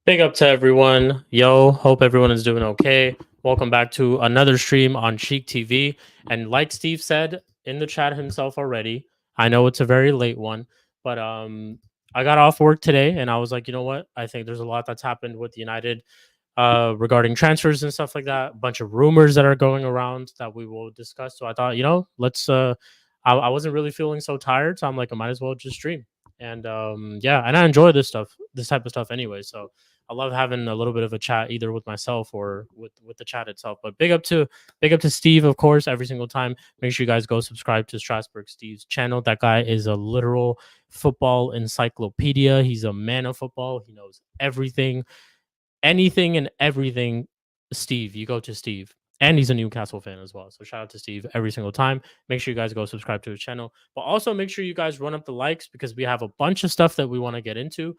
Big up to everyone. Yo, hope everyone is doing okay. Welcome back to another stream on Cheek TV. And like Steve said in the chat himself already, I know it's a very late one, but I got off work today and I was like, you know what? I think there's a lot that's happened with United regarding transfers and stuff like that. A bunch of rumors that are going around that we will discuss. So I thought, let's I wasn't really feeling so tired, so I'm like, I might as well just stream. And yeah, and I enjoy this type of stuff anyway. So I love having a little bit of a chat either with myself or with the chat itself. But big up to Steve, of course, every single time. Make sure you guys go subscribe to Strasbourg Steve's channel. That guy is a literal football encyclopedia. He's a man of football. He knows everything, anything and everything. Steve, you go to Steve. And he's a Newcastle fan as well. So shout out to Steve every single time. Make sure you guys go subscribe to his channel. But also make sure you guys run up the likes because we have a bunch of stuff that we want to get into.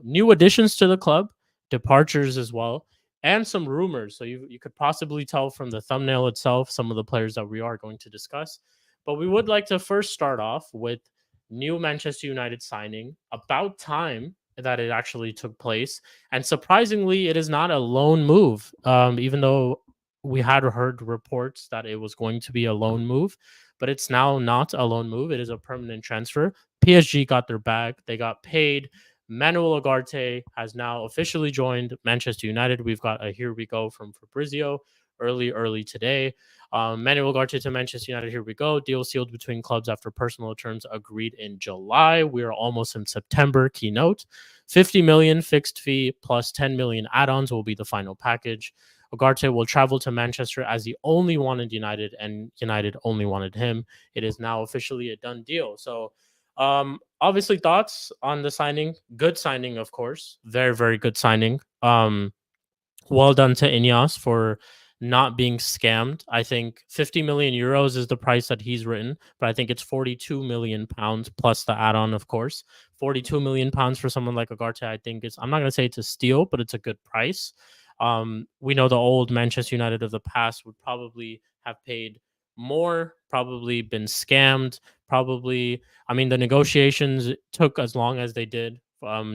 New additions to the club, departures as well, and some rumors. So you could possibly tell from the thumbnail itself some of the players that we are going to discuss. But we would like to first start off with new Manchester United signing. About time that it actually took place. And surprisingly, it is not a loan move, even though we had heard reports that it was going to be a loan move, but it's now not a loan move. It is a permanent transfer. PSG got their bag. They got paid. Manuel Ugarte has now officially joined Manchester United. We've got a here we go from Fabrizio early today. Manuel Ugarte to Manchester United. Here we go. Deal sealed between clubs after personal terms agreed in July. We are almost in September. Keynote: 50 million fixed fee plus 10 million add-ons will be the final package. Ugarte will travel to Manchester as he only wanted United and United only wanted him. It is now officially a done deal. So obviously thoughts on the signing. Good signing, of course. Very, very good signing. Well done to Ineos for not being scammed. I think 50 million euros is the price that he's written, but I think it's 42 million pounds plus the add-on, of course. 42 million pounds for someone like Agarte, I think I'm not going to say it's a steal, but it's a good price. We know the old Manchester United of the past would probably have paid more, probably been scammed, probably. I mean, the negotiations took as long as they did.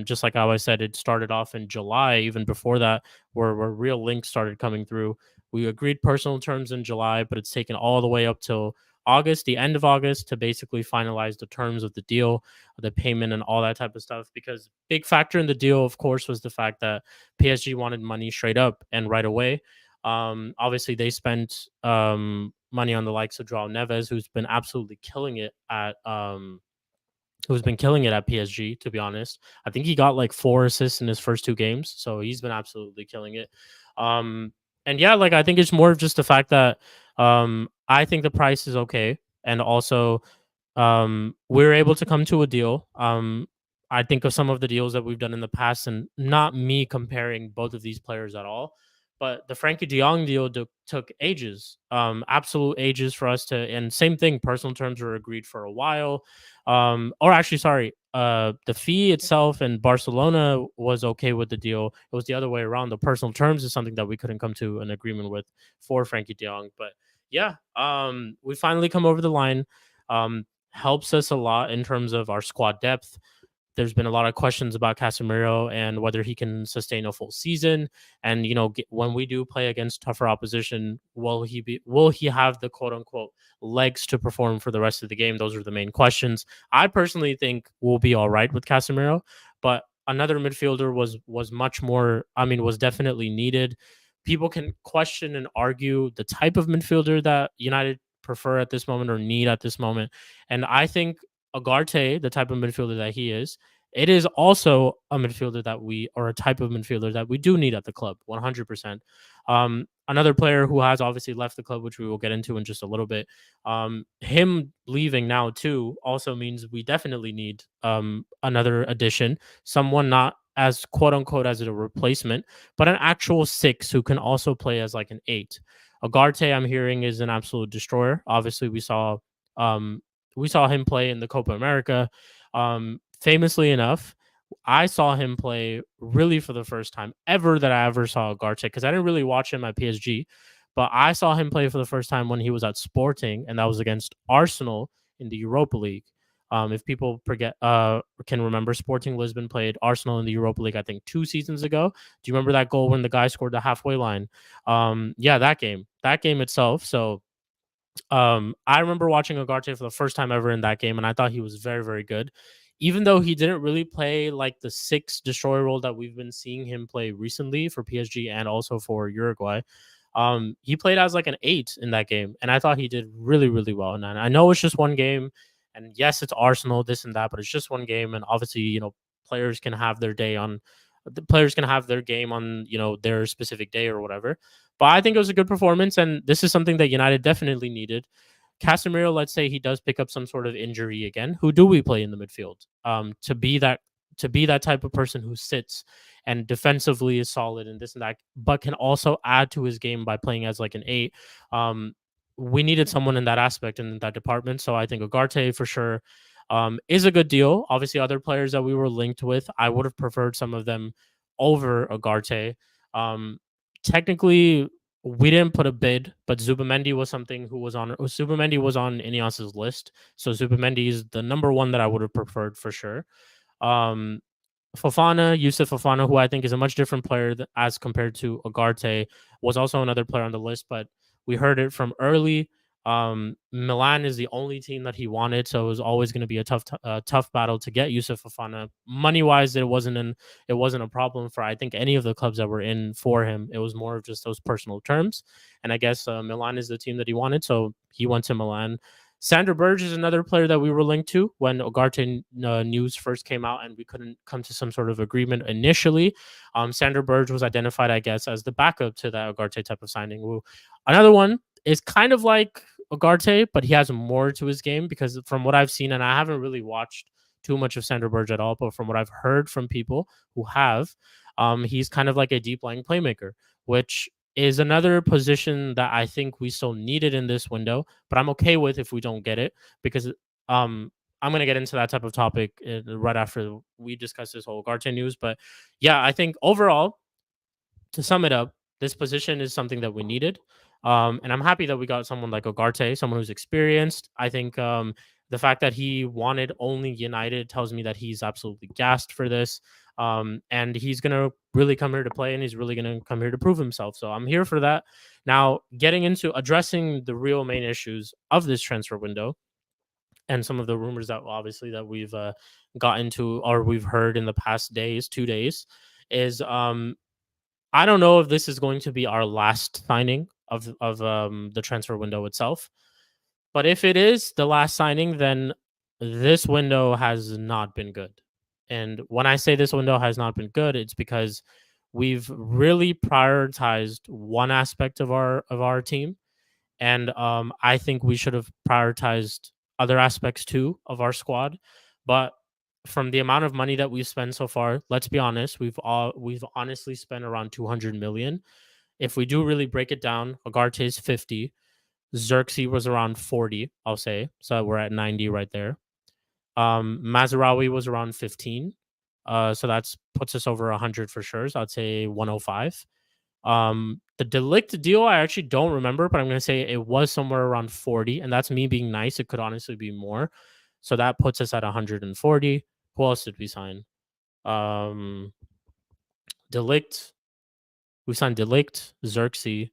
Just like how I said, it started off in July. Even before that, where real links started coming through. We agreed personal terms in July, but it's taken all the way up till August, the end of August, to basically finalize the terms of the deal, the payment, and all that type of stuff. Because big factor in the deal, of course, was the fact that PSG wanted money straight up and right away. Obviously, they spent money on the likes of Joao Neves, who's been absolutely killing it at PSG, to be honest. I think he got like 4 assists in his first 2 games. So he's been absolutely killing it. And yeah, like I think it's more of just the fact that I think the price is okay. And also we're able to come to a deal. I think of some of the deals that we've done in the past, and not me comparing both of these players at all, but the Frankie De Jong deal took ages, absolute ages for us to. And same thing, personal terms were agreed for a while. Or actually, sorry, the fee itself and Barcelona was okay with the deal. It was the other way around. The personal terms is something that we couldn't come to an agreement with for Frankie De Jong. But yeah, we finally come over the line. Helps us a lot in terms of our squad depth. There's been a lot of questions about Casemiro and whether he can sustain a full season. And when we do play against tougher opposition, will he have the quote unquote legs to perform for the rest of the game? Those are the main questions. I personally think we'll be all right with Casemiro, but another midfielder was much more. I mean, was definitely needed. People can question and argue the type of midfielder that United prefer at this moment or need at this moment, and I think Agarte, the type of midfielder that he is, it is also a midfielder that or a type of midfielder that we do need at the club, 100%. Another player who has obviously left the club, which we will get into in just a little bit. Him leaving now too also means we definitely need another addition, someone not as quote unquote as a replacement, but an actual 6 who can also play as like an 8. Agarte, I'm hearing, is an absolute destroyer. Obviously, we saw him play in the Copa America. Famously enough, I saw him play really for the first time ever that I ever saw Ugarte, because I didn't really watch him at PSG, but I saw him play for the first time when he was at Sporting, and that was against Arsenal in the Europa League. If people forget, can remember, Sporting Lisbon played Arsenal in the Europa League, I think 2 seasons ago. Do you remember that goal when the guy scored the halfway line? Yeah, that game itself. So I remember watching Ugarte for the first time ever in that game, and I thought he was very, very good. Even though he didn't really play like the six destroyer role that we've been seeing him play recently for PSG and also for Uruguay, he played as like an eight in that game, and I thought he did really, really well. And I know it's just one game, and yes, it's Arsenal, this and that, but it's just one game, and obviously, players can have their day on. The players can have their game on their specific day or whatever. But I think it was a good performance, and this is something that United definitely needed. Casemiro, let's say he does pick up some sort of injury again. Who do we play in the midfield? To be that type of person who sits and defensively is solid and this and that, but can also add to his game by playing as like an eight. We needed someone in that aspect in that department. So I think Ugarte for sure is a good deal. Obviously, other players that we were linked with, I would have preferred some of them over Ugarte. Um, Technically, we didn't put a bid, but Zubamendi was something who was on. Zubamendi was on Ineos's list, so Zubamendi is the number one that I would have preferred for sure. Um, Yusuf Fofana, who I think is a much different player as compared to Ugarte, was also another player on the list, but we heard it from early. Milan is the only team that he wanted, so it was always going to be a tough battle to get Yusuf Fofana. Money wise, it wasn't a problem for I think any of the clubs that were in for him. It was more of just those personal terms, and I guess Milan is the team that he wanted, so he went to Milan. Sander Berge is another player that we were linked to when Ugarte news first came out, and we couldn't come to some sort of agreement initially. Sander Berge was identified, I guess, as the backup to that Ugarte type of signing. Another one is kind of like Ugarte, but he has more to his game because from what I've seen, and I haven't really watched too much of Sander Berge at all, but from what I've heard from people who have, he's kind of like a deep lying playmaker, which is another position that I think we still needed in this window, but I'm okay with if we don't get it because I'm going to get into that type of topic right after we discuss this whole Ugarte news. But yeah, I think overall, to sum it up, this position is something that we needed. And I'm happy that we got someone like Ugarte, someone who's experienced. I think the fact that he wanted only United tells me that he's absolutely gassed for this. And he's going to really come here to play and he's really going to come here to prove himself. So I'm here for that. Now, getting into addressing the real main issues of this transfer window and some of the rumors that obviously that we've got into or we've heard in the past 2 days is I don't know if this is going to be our last signing of the transfer window itself. But if it is the last signing, then this window has not been good. And when I say this window has not been good, it's because we've really prioritized one aspect of our team, and I think we should have prioritized other aspects too of our squad. But from the amount of money that we've spent so far, let's be honest, we've honestly spent around 200 million. If we do really break it down, Agarte is 50, Xerxes was around 40, I'll say. So we're at 90 right there. Mazarawi was around 15. So that's puts us over 100 for sure. So I'd say 105. The Delict deal, I actually don't remember, but I'm gonna say it was somewhere around 40, and that's me being nice. It could honestly be more. So that puts us at 140. Who else did we sign? Um Delict. We signed Delict, Xerxes,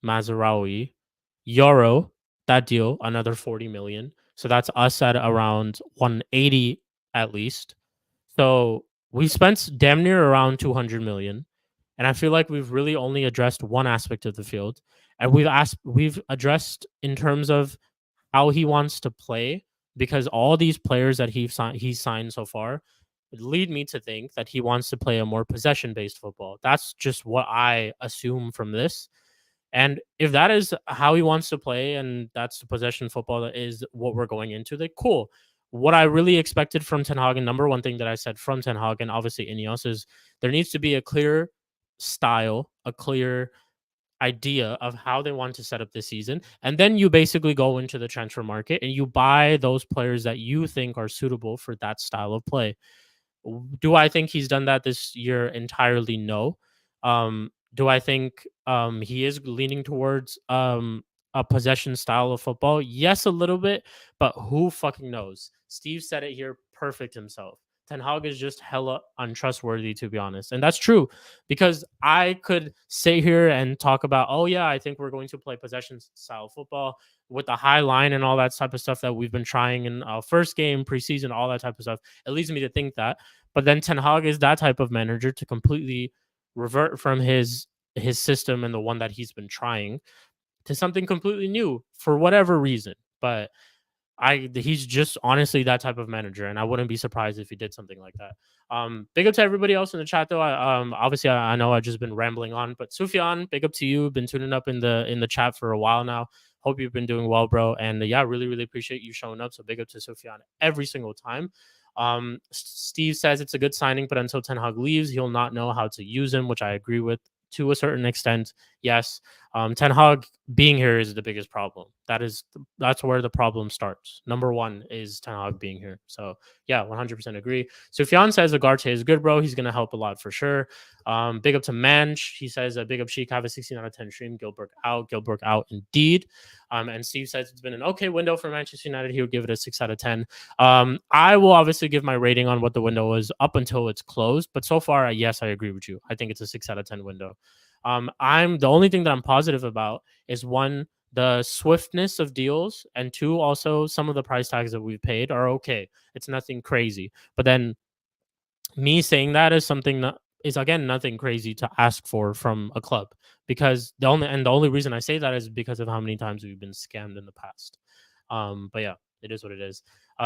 Mazarawi, Euro, that deal, another 40 million. So that's us at around 180 at least. So we spent damn near around 200 million. And I feel like we've really only addressed one aspect of the field. And we've addressed in terms of how he wants to play, because all these players that he's signed so far lead me to think that he wants to play a more possession based football. That's just what I assume from this. And if that is how he wants to play and that's the possession football that is what we're going into, then cool. What I really expected from Ten Hag, and number one thing that I said from Ten Hag and obviously Ineos, is there needs to be a clear style, a clear idea of how they want to set up this season. And then you basically go into the transfer market and you buy those players that you think are suitable for that style of play. Do I think he's done that this year entirely? No. Do I think he is leaning towards a possession style of football? Yes, a little bit, but who fucking knows? Steve said it here perfect himself. Ten Hag is just hella untrustworthy, to be honest. And that's true because I could sit here and talk about, oh, yeah, I think we're going to play possession style football with the high line and all that type of stuff that we've been trying in our first game, preseason, all that type of stuff. It leads me to think that. But then Ten Hag is that type of manager to completely revert from his system and the one that he's been trying to something completely new for whatever reason. But he's just honestly that type of manager, and I wouldn't be surprised if he did something like that. Big up to everybody else in the chat though. Obviously I know I've just been rambling on, but Sufyan, big up to you. Been tuning up in the chat for a while now. Hope you've been doing well, bro. And yeah, really, really appreciate you showing up. So big up to Sufyan every single time. Steve says it's a good signing, but until Ten Hag leaves, he'll not know how to use him, which I agree with to a certain extent. Yes, Ten Hag being here is the biggest problem. That's where the problem starts. Number one is Ten Hag being here. So yeah, 100% agree. Sufyan says Ugarte is good, bro. He's gonna help a lot for sure. Big up to Manch. He says big up Sheik. Have a 16 out of 10 stream. Gilbert out. Gilbert out indeed. And Steve says it's been an okay window for Manchester United. He would give it a 6 out of 10. I will obviously give my rating on what the window is up until it's closed. But so far, yes, I agree with you. I think it's a 6 out of 10 window. I'm the only thing that I'm positive about is one, the swiftness of deals, and two, also some of the price tags that we've paid are okay. It's nothing crazy. But then me saying that is something that is again nothing crazy to ask for from a club because the only reason I say that is because of how many times we've been scammed in the past. But yeah, it is what it is.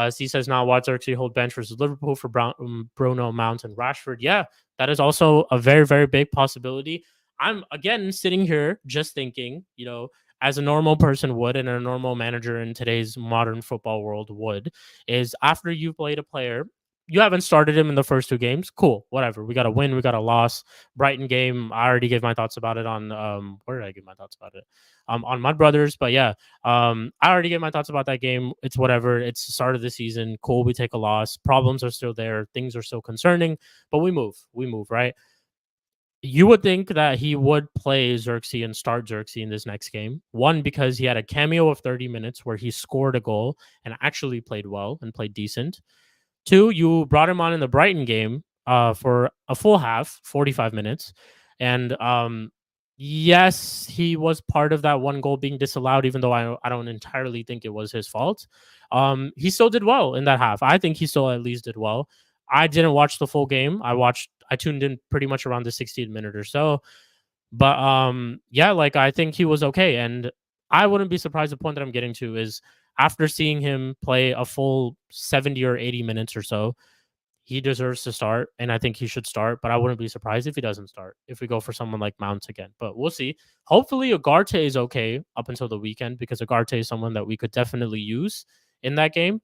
C says now Watts actually hold bench versus Liverpool for Bruno, Mount, and Rashford. Yeah, that is also a very, very big possibility. I'm again sitting here just thinking, as a normal person would and a normal manager in today's modern football world would, is after you've played a player, you haven't started him in the first two games. Cool, whatever. We got a win, we got a loss. Brighton game, I already gave my thoughts about it on where did I give my thoughts about it? On Mud Brothers, but yeah, I already gave my thoughts about that game. It's whatever. It's the start of the season. Cool, we take a loss. Problems are still there. Things are still concerning, but we move. We move, right? You would think that he would play Xerxes and start Xerxes in this next game. One, because he had a cameo of 30 minutes where he scored a goal and actually played well and played decent. Two, you brought him on in the Brighton game for a full half, 45 minutes. And yes, he was part of that one goal being disallowed, even though I don't entirely think it was his fault. He still did well in that half. I think he still at least did well. I didn't watch the full game. I tuned in pretty much around the 60th minute or so. But yeah, like I think he was okay. And I wouldn't be surprised. The point that I'm getting to is after seeing him play a full 70 or 80 minutes or so, he deserves to start. And I think he should start. But I wouldn't be surprised if he doesn't start, if we go for someone like Mount again. But we'll see. Hopefully Ugarte is okay up until the weekend because Ugarte is someone that we could definitely use in that game.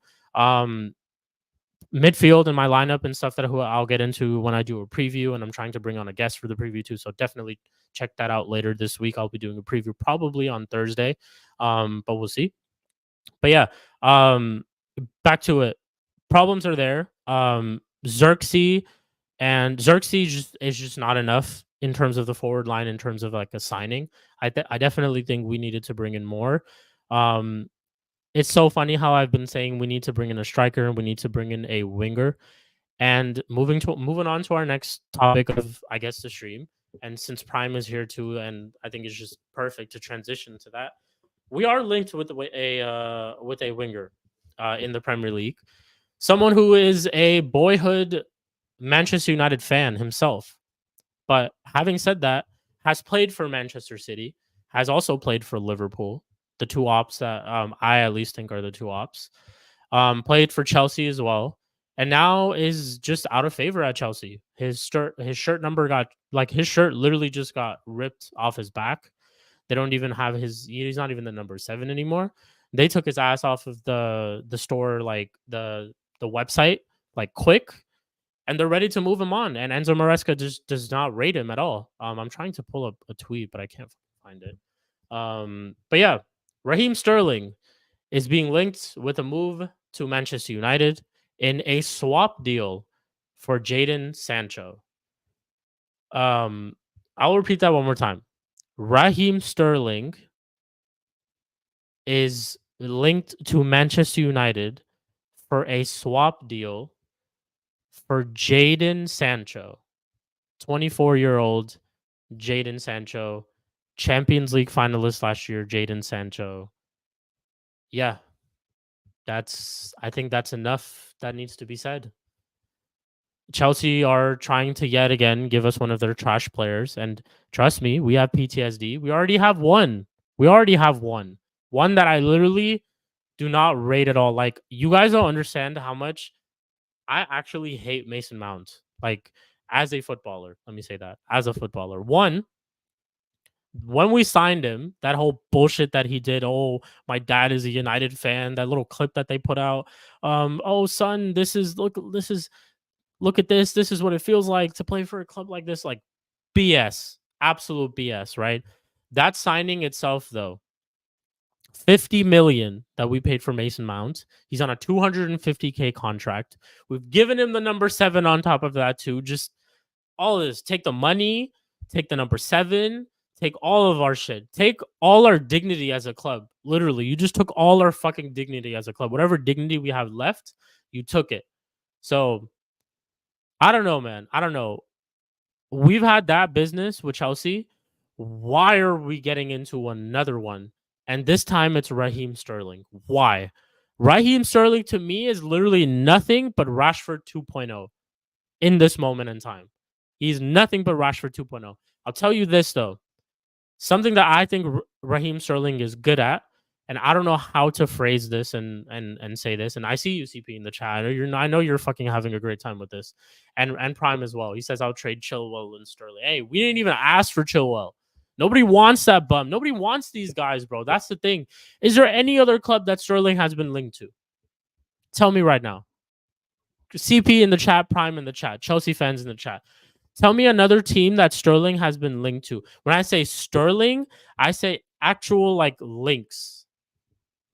Midfield and my lineup and stuff that I'll get into when I do a preview, and I'm trying to bring on a guest for the preview too. So definitely check that out later this week. I'll be doing a preview probably on Thursday, but we'll see. But yeah, back to it. Problems are there. Xerxes is just not enough in terms of the forward line in terms of like a signing. I definitely think we needed to bring in more. It's so funny how I've been saying we need to bring in a striker and we need to bring in a winger. And moving on to our next topic of, I guess, the stream. And since Prime is here too, and I think it's just perfect to transition to that, we are linked with a winger in the Premier League, someone who is a boyhood Manchester United fan himself. But having said that, has played for Manchester City, has also played for Liverpool, the two ops that I at least think are the two ops. Played for Chelsea as well, and now is just out of favor at Chelsea. His shirt number his shirt literally just got ripped off his back. They don't even have he's not even the number 7 anymore. They took his ass off of the store, like the website, like quick, and they're ready to move him on. And Enzo Maresca just does not rate him at all. I'm trying to pull up a tweet, but I can't find it. But yeah, Raheem Sterling is being linked with a move to Manchester United in a swap deal for Jadon Sancho. I'll repeat that one more time. Raheem Sterling is linked to Manchester United for a swap deal for Jadon Sancho, 24-year-old Jadon Sancho, Champions League finalist last year, Jadon Sancho. Yeah, I think that's enough that needs to be said. Chelsea are trying to yet again give us one of their trash players. And trust me, we have PTSD. We already have one. We already have one. One that I literally do not rate at all. Like, you guys don't understand how much I actually hate Mason Mount. Like, as a footballer, let me say that. As a footballer. One, when we signed him, that whole bullshit that he did, oh, my dad is a United fan, that little clip that they put out. Oh son, look at this. This is what it feels like to play for a club like this. Like BS. Absolute BS, right? That signing itself, though, 50 million that we paid for Mason Mount. He's on a 250K contract. We've given him the number 7 on top of that, too. Just all of this. Take the money, take the number 7, take all of our shit. Take all our dignity as a club. Literally, you just took all our fucking dignity as a club. Whatever dignity we have left, you took it. So I don't know, man. I don't know. We've had that business with Chelsea. Why are we getting into another one? And this time it's Raheem Sterling. Why? Raheem Sterling to me is literally nothing but Rashford 2.0 in this moment in time. He's nothing but Rashford 2.0. I'll tell you this, though. Something that I think Raheem Sterling is good at, and I don't know how to phrase this and say this. And I see you, CP, in the chat. I know you're fucking having a great time with this, and Prime as well. He says I'll trade Chilwell and Sterling. Hey, we didn't even ask for Chilwell. Nobody wants that bum. Nobody wants these guys, bro. That's the thing. Is there any other club that Sterling has been linked to? Tell me right now. CP in the chat, Prime in the chat, Chelsea fans in the chat. Tell me another team that Sterling has been linked to. When I say Sterling, I say actual like links.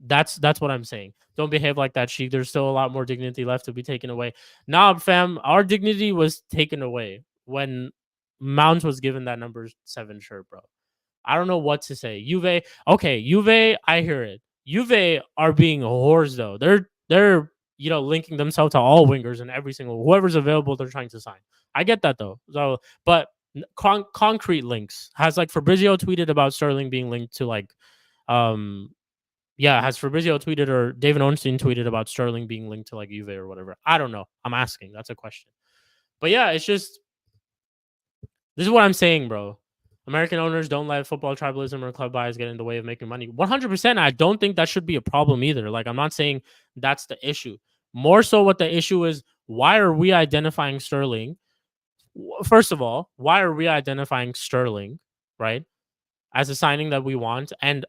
That's what I'm saying. Don't behave like that, Sheik. There's still a lot more dignity left to be taken away. Nah, fam, our dignity was taken away when Mount was given that number 7 shirt, bro. I don't know what to say. Juve, okay, Juve, I hear it. Juve are being whores though. They're linking themselves to all wingers and every single whoever's available they're trying to sign. I get that though. So, but concrete links has like Fabrizio tweeted about Sterling being linked to like has Fabrizio tweeted or David Ornstein tweeted about Sterling being linked to like Juve or whatever? I don't know. I'm asking. That's a question. But yeah, it's just this is what I'm saying, bro. American owners don't let football tribalism or club bias get in the way of making money. 100%. I don't think that should be a problem either. Like, I'm not saying that's the issue. More so, what the issue is, why are we identifying Sterling? First of all, why are we identifying Sterling, right, as a signing that we want? And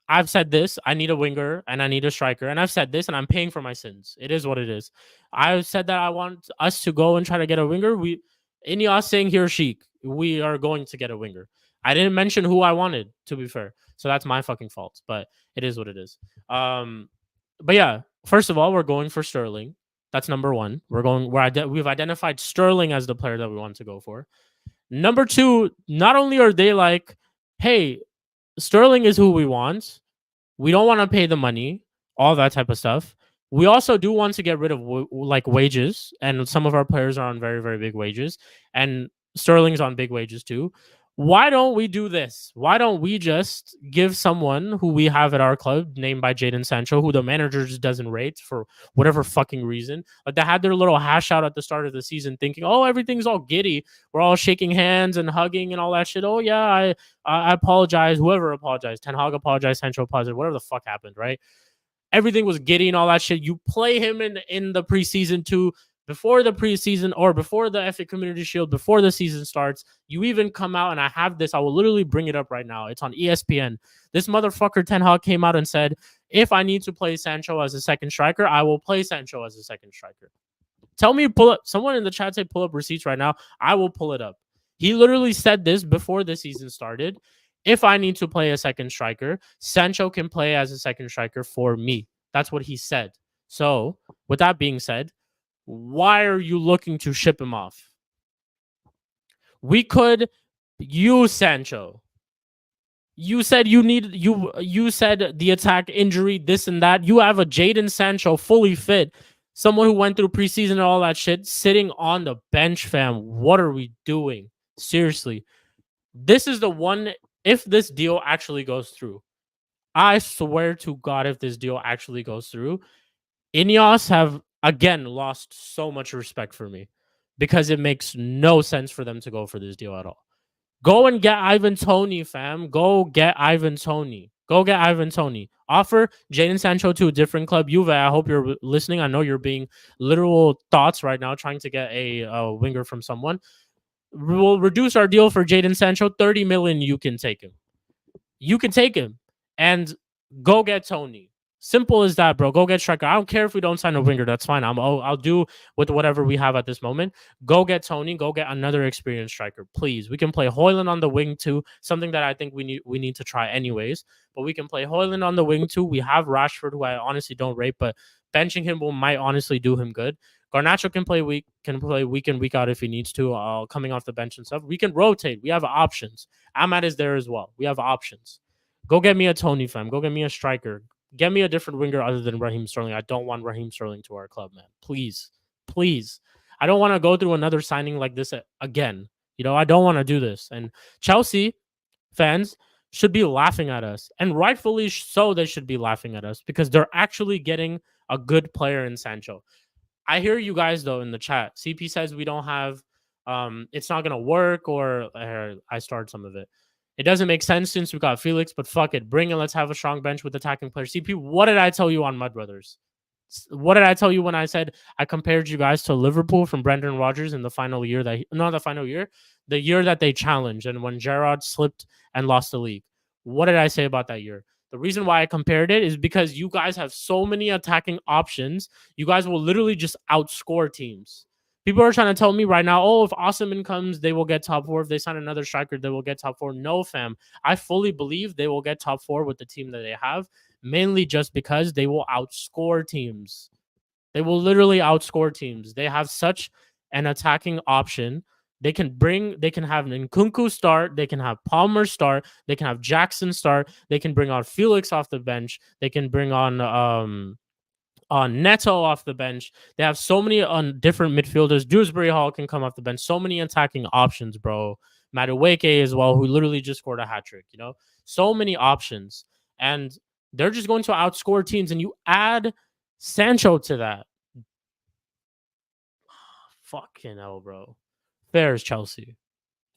I've said this, I need a winger and I need a striker. And I've said this and I'm paying for my sins. It is what it is. I've said that I want us to go and try to get a winger. Ineos saying here, Sheik, we are going to get a winger. I didn't mention who I wanted, to be fair. So that's my fucking fault. But it is what it is. But yeah, first of all, we're going for Sterling. That's number one. We've identified Sterling as the player that we want to go for. Number two, not only are they like, hey, Sterling is who we want. We don't want to pay the money, all that type of stuff. We also do want to get rid of wages, and some of our players are on very, very big wages, and Sterling's on big wages too. Why don't we do this? Why don't we just give someone who we have at our club, named by Jadon Sancho, who the manager just doesn't rate for whatever fucking reason? Like, they had their little hash out at the start of the season thinking, oh, everything's all giddy. We're all shaking hands and hugging and all that shit. Oh, yeah, I apologize. Whoever apologized. Ten Hag apologized. Sancho apologized. Whatever the fuck happened, right? Everything was giddy and all that shit. You play him in the preseason too. Before the preseason or before the FA Community Shield, before the season starts, you even come out, and I have this, I will literally bring it up right now. It's on ESPN. This motherfucker Ten Hag came out and said, if I need to play Sancho as a second striker, I will play Sancho as a second striker. Tell me, pull up, someone in the chat say pull up receipts right now. I will pull it up. He literally said this before the season started. If I need to play a second striker, Sancho can play as a second striker for me. That's what he said. So, with that being said, why are you looking to ship him off? We could use Sancho. You said you said the attack injury, this and that. You have a Jadon Sancho fully fit, someone who went through preseason and all that shit, sitting on the bench, fam. What are we doing? Seriously. This is the one. If this deal actually goes through, I swear to God, if this deal actually goes through, Ineos have again lost so much respect for me because it makes no sense for them to go for this deal at all. Go and get Ivan Toney, fam. Go get Ivan Toney. Go get Ivan Toney. Offer Jadon Sancho to a different club. Juve, I hope you're listening. I know you're being literal thoughts right now, trying to get a winger from someone. We'll reduce our deal for Jadon Sancho. 30 million, you can take him. You can take him and go get Tony. Simple as that, bro. Go get striker. I don't care if we don't sign a winger. That's fine. I'll do with whatever we have at this moment. Go get Tony. Go get another experienced striker, please. We can play Hoyland on the wing too. Something that I think we need to try anyways. But we can play Hoyland on the wing too. We have Rashford, who I honestly don't rate, but benching him might honestly do him good. Garnacho can play week in week out if he needs to, coming off the bench and stuff. We can rotate. We have options. Ahmad is there as well. We have options. Go get me a Tony, fam. Go get me a striker. Get me a different winger other than Raheem Sterling. I don't want Raheem Sterling to our club, man. Please. Please. I don't want to go through another signing like this again. I don't want to do this. And Chelsea fans should be laughing at us. And rightfully so, they should be laughing at us because they're actually getting a good player in Sancho. I hear you guys though in the chat. CP says we don't have it's not gonna work, or I started some of it. It doesn't make sense since we got Felix, but fuck it. Bring it. Let's have a strong bench with attacking players. CP, what did I tell you on Mud Brothers? What did I tell you when I said I compared you guys to Liverpool from Brendan Rodgers in the final year not the final year, the year that they challenged and when Gerrard slipped and lost the league? What did I say about that year? The reason why I compared it is because you guys have so many attacking options. You guys will literally just outscore teams. People are trying to tell me right now, oh, if Osimhen comes, they will get top four. If they sign another striker, they will get top four. No, fam. I fully believe they will get top four with the team that they have, mainly just because they will outscore teams. They will literally outscore teams. They have such an attacking option. They can have Nkunku start. They can have Palmer start. They can have Jackson start. They can bring on Felix off the bench. They can bring on Neto off the bench. They have so many different midfielders. Dewsbury Hall can come off the bench. So many attacking options, bro. Madueke as well, who literally just scored a hat trick. So many options, and they're just going to outscore teams. And you add Sancho to that. Fucking hell, bro. Fairs, Chelsea.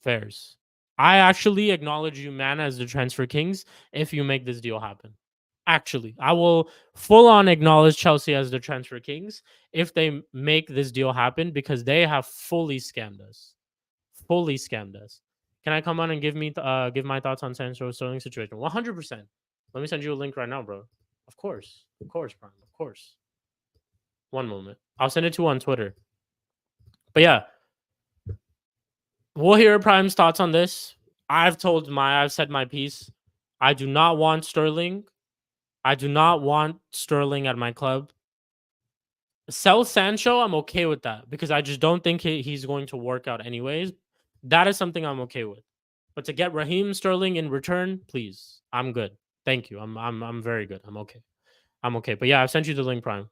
Fairs. I actually acknowledge you, man, as the transfer kings if you make this deal happen. Actually, I will full on acknowledge Chelsea as the transfer kings if they make this deal happen because they have fully scammed us. Fully scammed us. Can I come on and give my thoughts on Sancho Sterling situation? 100%. Let me send you a link right now, bro. Of course, Prime. Of course. One moment. I'll send it to you on Twitter. But yeah, we'll hear Prime's thoughts on this. I've said my piece. I do not want Sterling. I do not want Sterling at my club. Sell Sancho, I'm okay with that because I just don't think he's going to work out anyways. That is something I'm okay with. But to get Raheem Sterling in return, please, I'm good. Thank you. I'm very good. I'm okay. I'm okay. But yeah, I've sent you the link, Prime.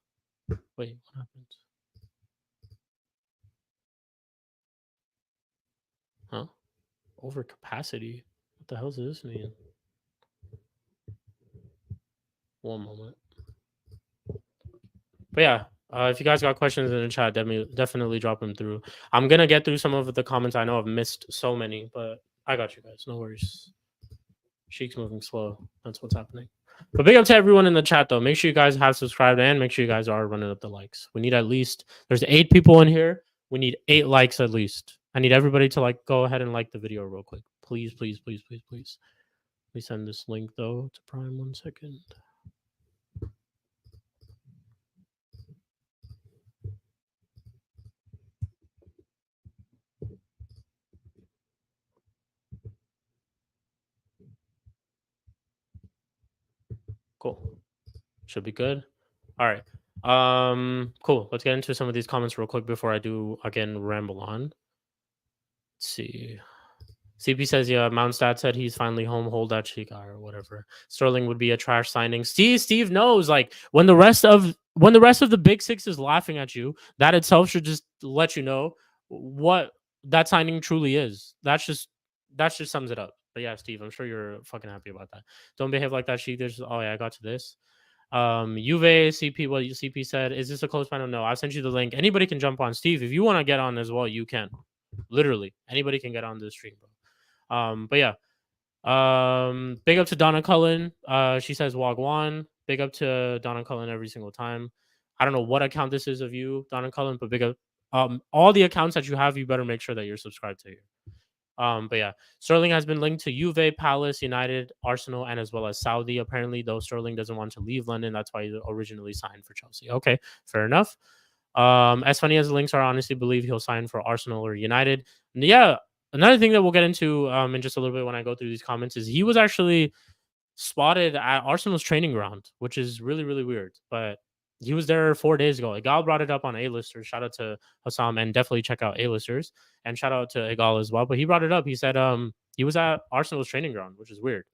Wait, what happened? Huh? Overcapacity? What the hell does this mean? One moment. But yeah, if you guys got questions in the chat, definitely drop them through. I'm gonna get through some of the comments. I know I've missed so many, but I got you guys. No worries. Sheik's moving slow. That's what's happening. But big up to everyone in the chat, though. Make sure you guys have subscribed and make sure you guys are running up the likes. We need at least, there's 8 people in here. We need 8 likes at least. I need everybody to go ahead and like the video real quick. Please, please, please, please, please. Let me send this link, though, to Prime 1 second. Cool. Should be good. All right. Cool. Let's get into some of these comments real quick before I do again ramble on. Let's see. CP says, yeah, Mountstadt said he's finally home. Hold that cheek eye or whatever. Sterling would be a trash signing. Steve knows, like, when the rest of the big six is laughing at you, that itself should just let you know what that signing truly is. That just sums it up. But yeah, Steve, I'm sure you're fucking happy about that. Don't behave like that, Sheik. There's oh yeah, I got to this. Juve CP, what CP said, is this a close final? No, I'll send you the link. Anybody can jump on. Steve, if you want to get on as well, you can. Literally, anybody can get on this stream, bro. But yeah. Big up to Donna Cullen. She says Wagwan. Big up to Donna Cullen every single time. I don't know what account this is of you, Donna Cullen, but big up. All the accounts that you have, you better make sure that you're subscribed to here. But yeah, Sterling has been linked to Juve, Palace, United, Arsenal, and as well as Saudi. Apparently, though, Sterling doesn't want to leave London. That's why he originally signed for Chelsea. Okay, fair enough. As funny as the links are, I honestly believe he'll sign for Arsenal or United. And yeah, another thing that we'll get into in just a little bit when I go through these comments is he was actually spotted at Arsenal's training ground, which is really, really weird. But he was there 4 days ago. Igal brought it up on A-listers. Shout out to Hassam and definitely check out A-listers and shout out to Igal as well. But he brought it up. He said he was at Arsenal's training ground, which is weird.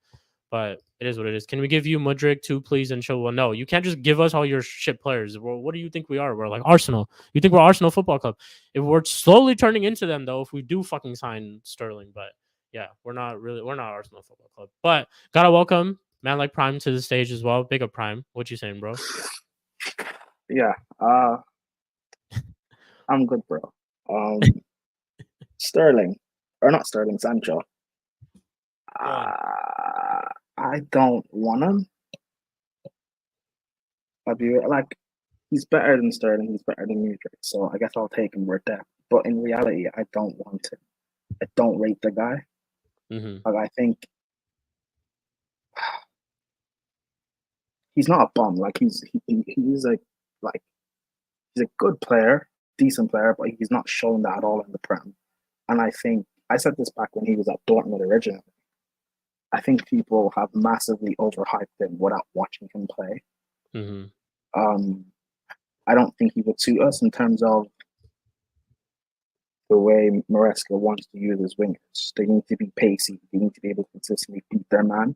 But it is what it is. Can we give you Mudryk too, please? And Chilwell? No, you can't just give us all your shit players. Well, what do you think we are? We're like Arsenal. You think we're Arsenal Football Club? If we're slowly turning into them, though, if we do fucking sign Sterling, but yeah, we're not Arsenal Football Club. But gotta welcome man like Prime to the stage as well. Big up Prime. What you saying, bro? Yeah, I'm good, bro. Sterling, or not Sterling, Sancho. I don't want him. He's better than Sterling. He's better than Mudryk. So I guess I'll take him with that. But in reality, I don't want him. I don't rate the guy. Mm-hmm. I think he's not a bum. Like he's a good player, decent player, but he's not shown that at all in the Prem. And I think I said this back when he was at Dortmund originally. I think people have massively overhyped him without watching him play. Mm-hmm. I don't think he would suit us in terms of the way Maresca wants to use his wingers. They need to be pacey. They need to be able to consistently beat their man.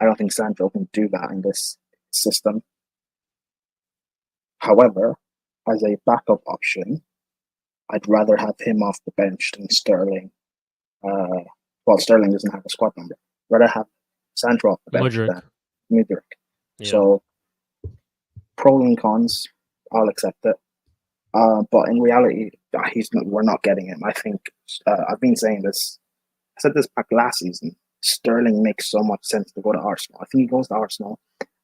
I don't think Sancho can do that in this system. However, as a backup option, I'd rather have him off the bench than Sterling. Sterling doesn't have a squad number. I'd rather have Sancho off the bench than Mudryk. Yeah. So, pros and cons, I'll accept it. But in reality, we're not getting him. I think I've been saying this. I said this back last season. Sterling makes so much sense to go to Arsenal. I think he goes to Arsenal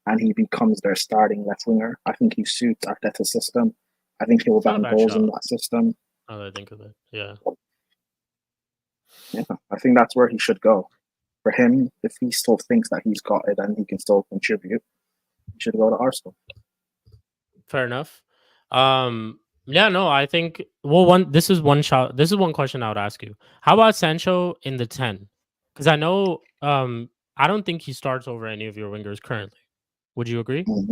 and he becomes their starting left winger. I think he suits Arteta's system. I think he will bang goals in that system. Now that I think of it, yeah. Yeah, I think that's where he should go. For him, if he still thinks that he's got it and he can still contribute, he should go to Arsenal. Fair enough. Yeah, no, I think this is one question I would ask you. How about Sancho in the 10? Because I know I don't think he starts over any of your wingers currently. Would you agree? Mm-hmm.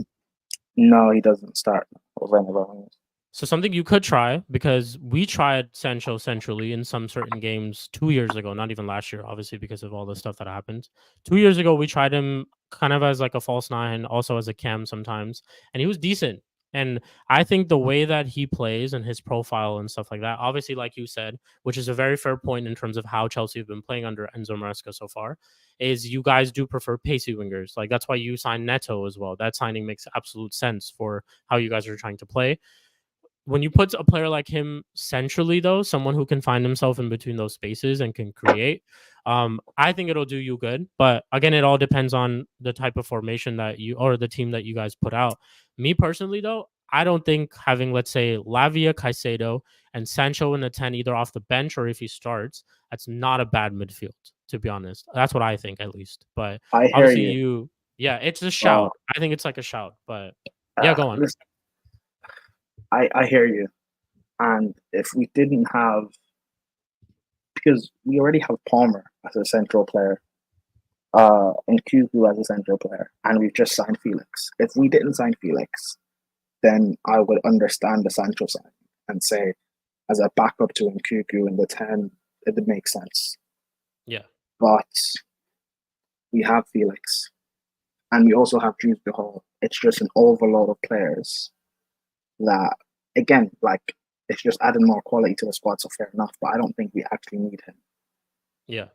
No, he doesn't start over any of our wingers. So something you could try, because we tried Sancho centrally in some certain games 2 years ago, not even last year, obviously, because of all the stuff that happened. 2 years ago, we tried him kind of as like a false nine, also as a cam sometimes, and he was decent. And I think the way that he plays and his profile and stuff like that, obviously, like you said, which is a very fair point in terms of how Chelsea have been playing under Enzo Maresca so far, is you guys do prefer pacey wingers. Like that's why you signed Neto as well. That signing makes absolute sense for how you guys are trying to play. When you put a player like him centrally, though, someone who can find himself in between those spaces and can create, I think it'll do you good. But again, it all depends on the type of formation that you or the team that you guys put out. Me personally, though, I don't think having, let's say, Lavia, Caicedo, and Sancho in the 10, either off the bench or if he starts, that's not a bad midfield, to be honest. That's what I think, at least. But obviously, it's a shout. I think it's like a shout. But yeah, go on. Listen, I hear you. And if we didn't have, because we already have Palmer as a central player, and Kuku as a central player, and we've just signed Felix. If we didn't sign Felix, then I would understand the Sancho sign and say, as a backup to Nkuku in the 10, it would make sense. Yeah. but we have Felix, and we also have Jude Hall. It's just an overload of players that, again, like it's just adding more quality to the squad. So fair enough, but I don't think we actually need him. Yeah.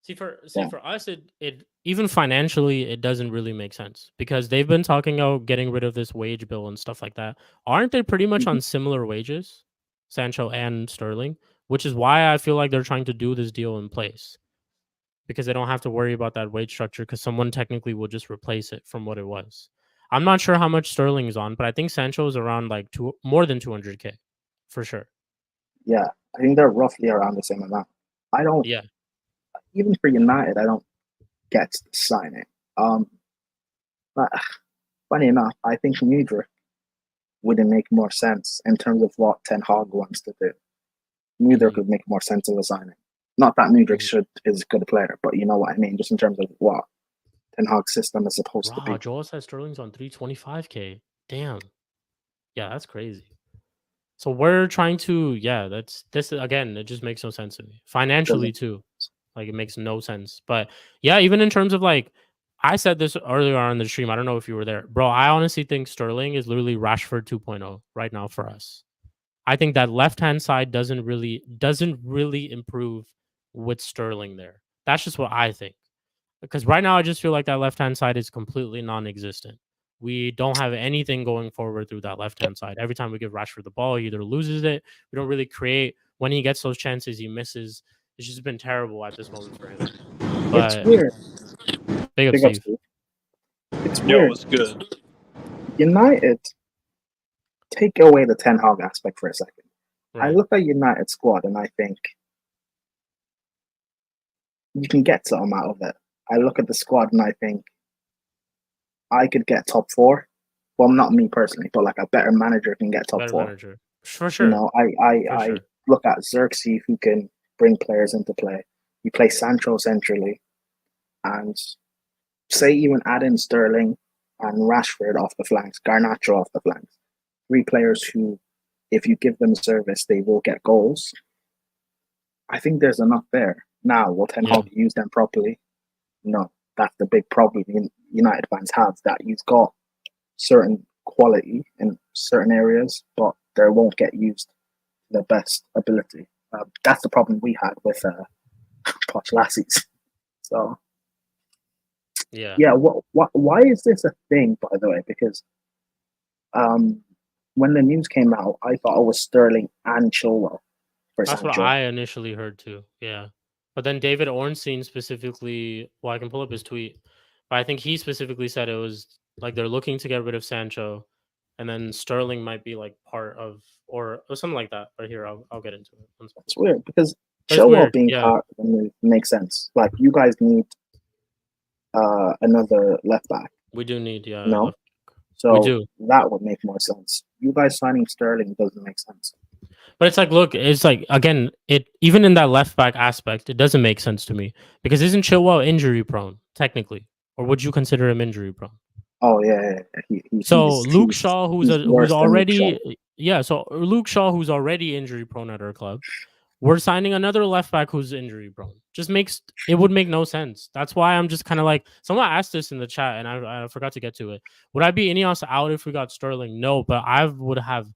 See for us, it even financially it doesn't really make sense because they've been talking about getting rid of this wage bill and stuff like that. Aren't they pretty much on similar wages, Sancho and Sterling? Which is why I feel like they're trying to do this deal in place because they don't have to worry about that wage structure because someone technically will just replace it from what it was. I'm not sure how much Sterling is on, but I think Sancho is around like more than 200K for sure. Yeah, I think they're roughly around the same amount. I don't. Yeah. Even for United, I don't get to sign it. But funny enough, I think Mudryk wouldn't make more sense in terms of what Ten Hag wants to do. Mudryk would make more sense of a signing. Not that Mudryk is a good player, but you know what I mean, just in terms of what Ten Hag's system is supposed to be. Joel says Sterling's on 325K. Damn. Yeah, that's crazy. So we're trying to, this again, it just makes no sense to me. Financially too. Like it makes no sense. But yeah, even in terms of like, I said this earlier on the stream. I don't know if you were there. Bro, I honestly think Sterling is literally Rashford 2.0 right now for us. I think that left-hand side doesn't really improve with Sterling there. That's just what I think. Because right now I just feel like that left-hand side is completely non-existent. We don't have anything going forward through that left-hand side. Every time we give Rashford the ball, he either loses it. We don't really create. When he gets those chances, he misses. It's just been terrible at this moment for him. But it's weird. Big up, Steve. It's weird. It's good. United, take away the Ten Hag aspect for a second. Right. I look at United squad and I think you can get something out of it. I look at the squad and I think I could get top 4. Well, not me personally, but like a better manager can get top 4. Manager. For sure. You know, I look at Xerxes who can bring players into play. You play Sancho centrally, and say even add in Sterling and Rashford off the flanks, Garnacho off the flanks. 3 players who, if you give them service, they will get goals. I think there's enough there. Now, will Ten Hag use them properly? No, that's the big problem United fans have, that you've got certain quality in certain areas, but they won't get used to the best ability. That's the problem we had with Poch Lassies. So, why is this a thing, by the way? Because when the news came out, I thought it was Sterling and Chilwell. That's what I initially heard too. Yeah. But then David Ornstein specifically, well, I can pull up his tweet, but I think he specifically said it was like they're looking to get rid of Sancho, and then Sterling might be like part of or something like that. But here, I'll get into it. It's weird because Chilwell being part of the move makes sense. Like you guys need another left back. We do need, no. So that would make more sense. You guys signing Sterling doesn't make sense. But it's like, look, it's like, again, it even in that left back aspect, it doesn't make sense to me because isn't Chilwell injury prone technically, or would you consider him injury prone? Oh yeah. Luke Shaw, who's already Luke Shaw, who's already injury prone at our club, we're signing another left back who's injury prone. It would make no sense. That's why I'm just kind of like, someone asked this in the chat and I forgot to get to it. Would I be Ineos out if we got Sterling? No, but I would have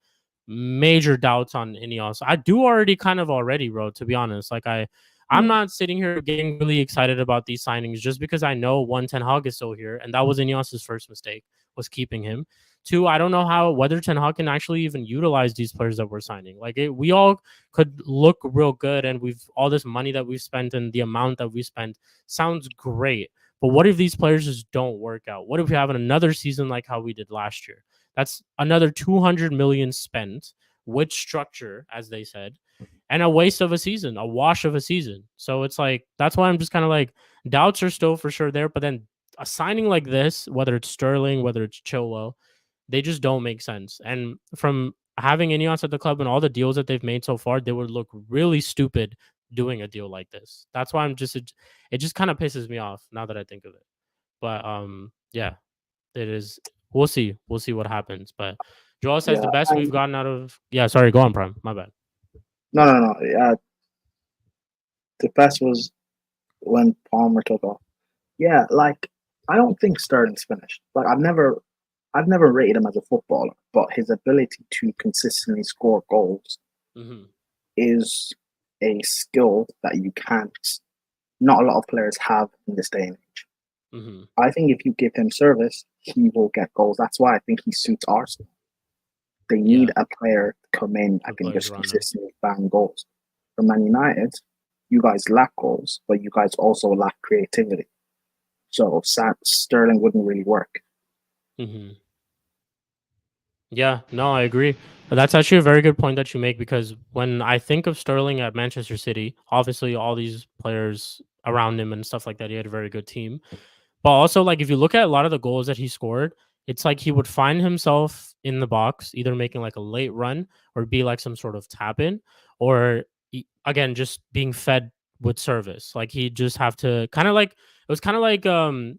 major doubts on Ineos. I do already, bro, to be honest. Like I'm not sitting here getting really excited about these signings just because I know Ten Hag is still here, and that was Ineos' first mistake, was keeping him. 2, I don't know whether Ten Hag can actually even utilize these players that we're signing. Like we all could look real good, and all this money that we've spent and the amount that we spent sounds great. But what if these players just don't work out? What if we have another season like how we did last year? That's another 200 million spent with structure, as they said, and a waste of a season, a wash of a season. So it's like, that's why I'm just kind of like, doubts are still for sure there. But then a signing like this, whether it's Sterling, whether it's Chilwell, they just don't make sense. And from having Ineos at the club and all the deals that they've made so far, they would look really stupid doing a deal like this. That's why it just kind of pisses me off now that I think of it. But it is. We'll see what happens. But Joel says the best we've gotten out of. Yeah, sorry, go on, Prime. My bad. No. The best was when Palmer took off. Yeah, like I don't think Sterling's finished. Like I've never rated him as a footballer, but his ability to consistently score goals is a skill that not a lot of players have in this day and age. I think if you give him service, he will get goals. That's why I think he suits Arsenal. They need a player to come in that can just consistently bang goals. For Man United, you guys lack goals, but you guys also lack creativity. So Sterling wouldn't really work. Yeah, no, I agree. But that's actually a very good point that you make, because when I think of Sterling at Manchester City, obviously all these players around him and stuff like that, he had a very good team. But also, like, if you look at a lot of the goals that he scored, it's like he would find himself in the box, either making like a late run or be like some sort of tap in, or again, just being fed with service. Like he'd just have to kind of like, it was kind of like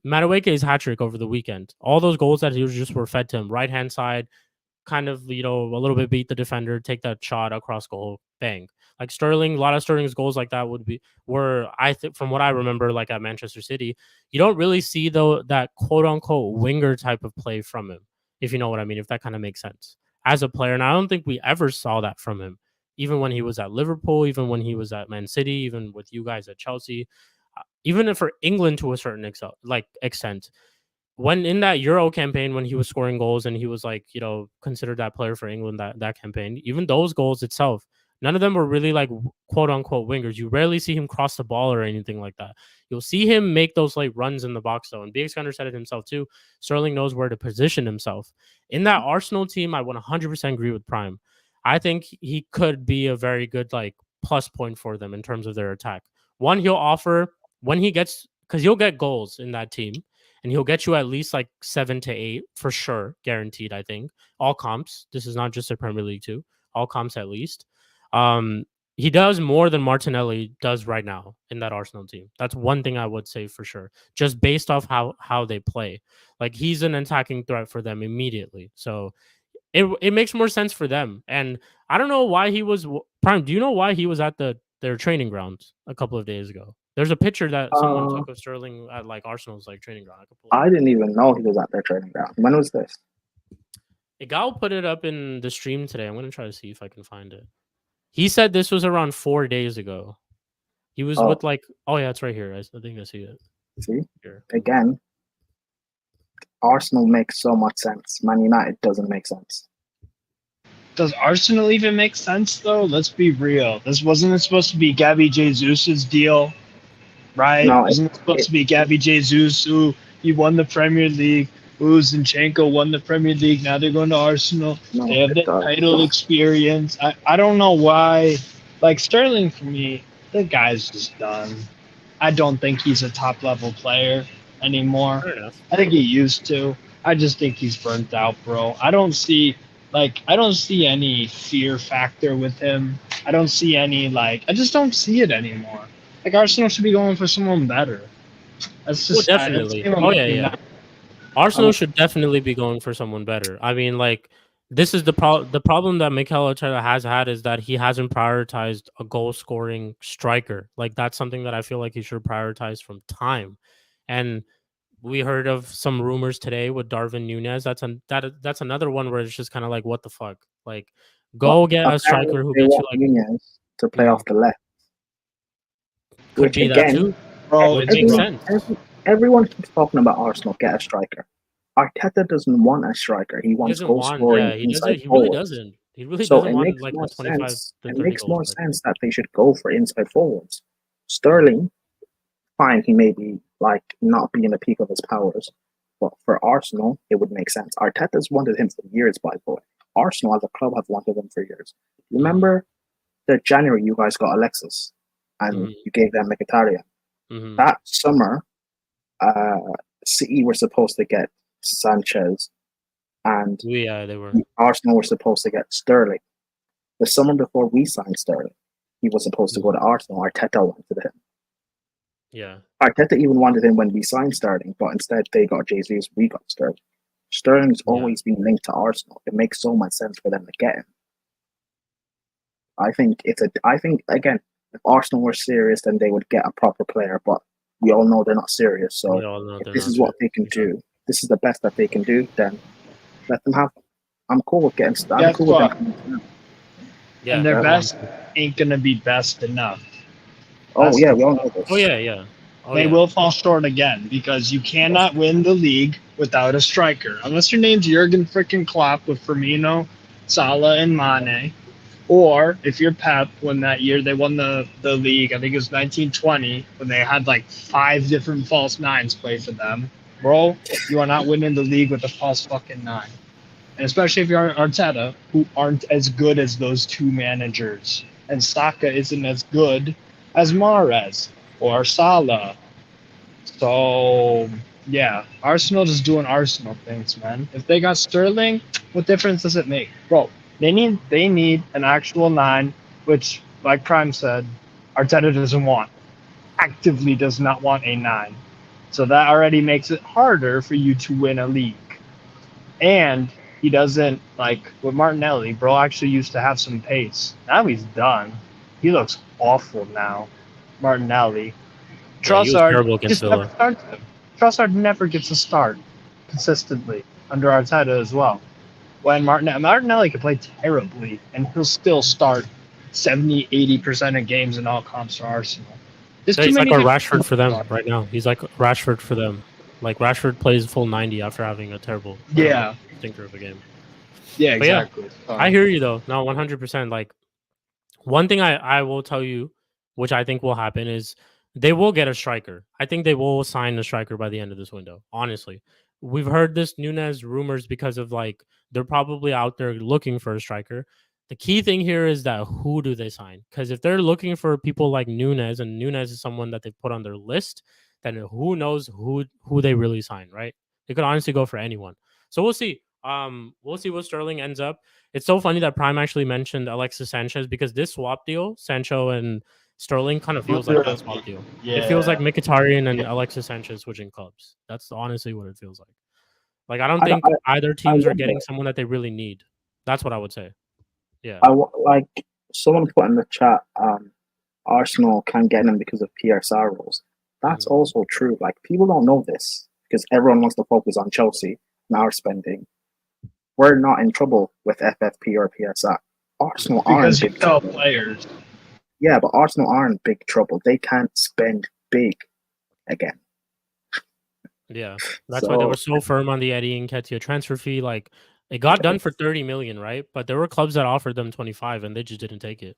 Madueke's hat trick over the weekend. All those goals that he just were fed to him, right hand side, kind of, a little bit beat the defender, take that shot across goal, bang. Like Sterling, a lot of Sterling's goals like that were, I think, from what I remember, like at Manchester City, you don't really see though that quote unquote winger type of play from him, if you know what I mean, if that kind of makes sense as a player. And I don't think we ever saw that from him, even when he was at Liverpool, even when he was at Man City, even with you guys at Chelsea, even for England to a certain extent. When in that Euro campaign, when he was scoring goals and he was like, considered that player for England, that campaign, even those goals itself, none of them were really like quote unquote wingers. You rarely see him cross the ball or anything like that. You'll see him make those like runs in the box though. And BX Gunner said it himself too. Sterling knows where to position himself. In that Arsenal team, I 100% agree with Prime. I think he could be a very good like plus point for them in terms of their attack. One, he'll offer when he gets, because he'll get goals in that team, and he'll get you at least like 7 to 8 for sure, guaranteed. I think all comps. This is not just a Premier League too. All comps at least. He does more than Martinelli does right now in that Arsenal team. That's one thing I would say for sure, just based off how they play. Like he's an attacking threat for them immediately. So it makes more sense for them. And I don't know why he was Prime. Do you know why he was at their training grounds a couple of days ago? There's a picture that someone took of Sterling at like Arsenal's like training ground. I didn't even know he was at their training ground. When was this? Igal put it up in the stream today. I'm gonna try to see if I can find it. He said this was around 4 days ago. He was with like, oh yeah, it's right here. I think I see it. See, here. Again, Arsenal makes so much sense. Man United doesn't make sense. Does Arsenal even make sense though? Let's be real. This wasn't supposed to be Gabby Jesus's deal, right? No, wasn't it supposed to be Gabby Jesus who he won the Premier League? Zinchenko won the Premier League. Now they're going to Arsenal. No, they have the title experience. I don't know why. Like Sterling, for me, the guy's just done. I don't think he's a top-level player anymore. I think he used to. I just think he's burnt out, bro. I don't see any fear factor with him. I don't see any, I just don't see it anymore. Like, Arsenal should be going for someone better. That's just definitely. Yeah. Arsenal should definitely be going for someone better. I mean, like, this is the problem that Mikel Arteta has had, is that he hasn't prioritized a goal-scoring striker. Like, that's something that I feel like he should prioritize from time. And we heard of some rumors today with Darwin Núñez. That's another one where it's just kind of like, what the fuck? Like, get a striker who gets you like Núñez to play off the left. Could be again, that too. Bro, it makes sense. Everyone keeps talking about Arsenal, get a striker. Arteta doesn't want a striker. He wants goal scoring. Yeah, he really doesn't. He really doesn't want like the 25 to 30 It makes more sense that they should go for inside forwards. Sterling, fine, he may be like not be in the peak of his powers, but for Arsenal, it would make sense. Arteta's wanted him for years, by the way. Arsenal as a club have wanted him for years. Remember that January you guys got Alexis and you gave them Mkhitaryan. That summer, City were supposed to get Sanchez, and they were. Arsenal were supposed to get Sterling. The summer before we signed Sterling, he was supposed to go to Arsenal. Arteta wanted him. Yeah. Arteta even wanted him when we signed Sterling, but instead they got Jesus, we got Sterling. Sterling's always been linked to Arsenal. It makes so much sense for them to get him. I think again, if Arsenal were serious, then they would get a proper player, but we all know they're not serious. So if this is what they can do, this is the best that they can do, then let them have them. I'm cool with getting started. I'm cool with them. Yeah, and their best ain't gonna be best enough. Oh yeah, we all know this. Oh yeah. They will fall short again because you cannot win the league without a striker. Unless your name's Jurgen freaking Klopp with Firmino, Salah, and Mane. Or if you're Pep, when that year they won the league, I think it was 1920, when they had like 5 different false nines play for them. Bro, you are not winning the league with a false fucking 9. And especially if you're Arteta, who aren't as good as those 2 managers. And Saka isn't as good as Mahrez or Salah. So, yeah, Arsenal just doing Arsenal things, man. If they got Sterling, what difference does it make? Bro, they need an actual 9, which, like Prime said, Arteta doesn't want. Actively does not want a 9. So that already makes it harder for you to win a league. And he doesn't, like, with Martinelli, bro actually used to have some pace. Now he's done. He looks awful now, Martinelli. Trossard just never starts him. Trossard never gets a start consistently under Arteta as well. When Martinelli can play terribly, and he'll still start 70-80% of games in all comps for Arsenal. He's like a Rashford for them right now. He's like Rashford for them. Like Rashford plays full 90 after having a terrible stinker of a game. Yeah, exactly. I hear you though. No, 100%. Like one thing I will tell you, which I think will happen, is they will get a striker. I think they will sign a striker by the end of this window. Honestly, we've heard this Nunez rumors because of like they're probably out there looking for a striker. The key thing here is that who do they sign? Because if they're looking for people like Nunez, and Nunez is someone that they've put on their list, then who knows who they really sign, right? They could honestly go for anyone. So we'll see. We'll see what Sterling ends up. It's so funny that Prime actually mentioned Alexis Sanchez because this swap deal, Sancho and Sterling, kind of feels like that swap deal. Yeah. It feels like Mkhitaryan and Alexis Sanchez switching clubs. That's honestly what it feels like. Like I don't think either teams are getting someone that they really need. That's what I would say. Yeah. Like someone put in the chat, Arsenal can't get him because of PSR rules. That's also true. Like people don't know this because everyone wants to focus on Chelsea and our spending. We're not in trouble with FFP or PSR. Arsenal are in big trouble. Players. Yeah, but Arsenal are in big trouble. They can't spend big again. Yeah, that's why they were so firm on the Eddie Nketiah transfer fee. Like it got done for 30 million, right? But there were clubs that offered them 25, and they just didn't take it.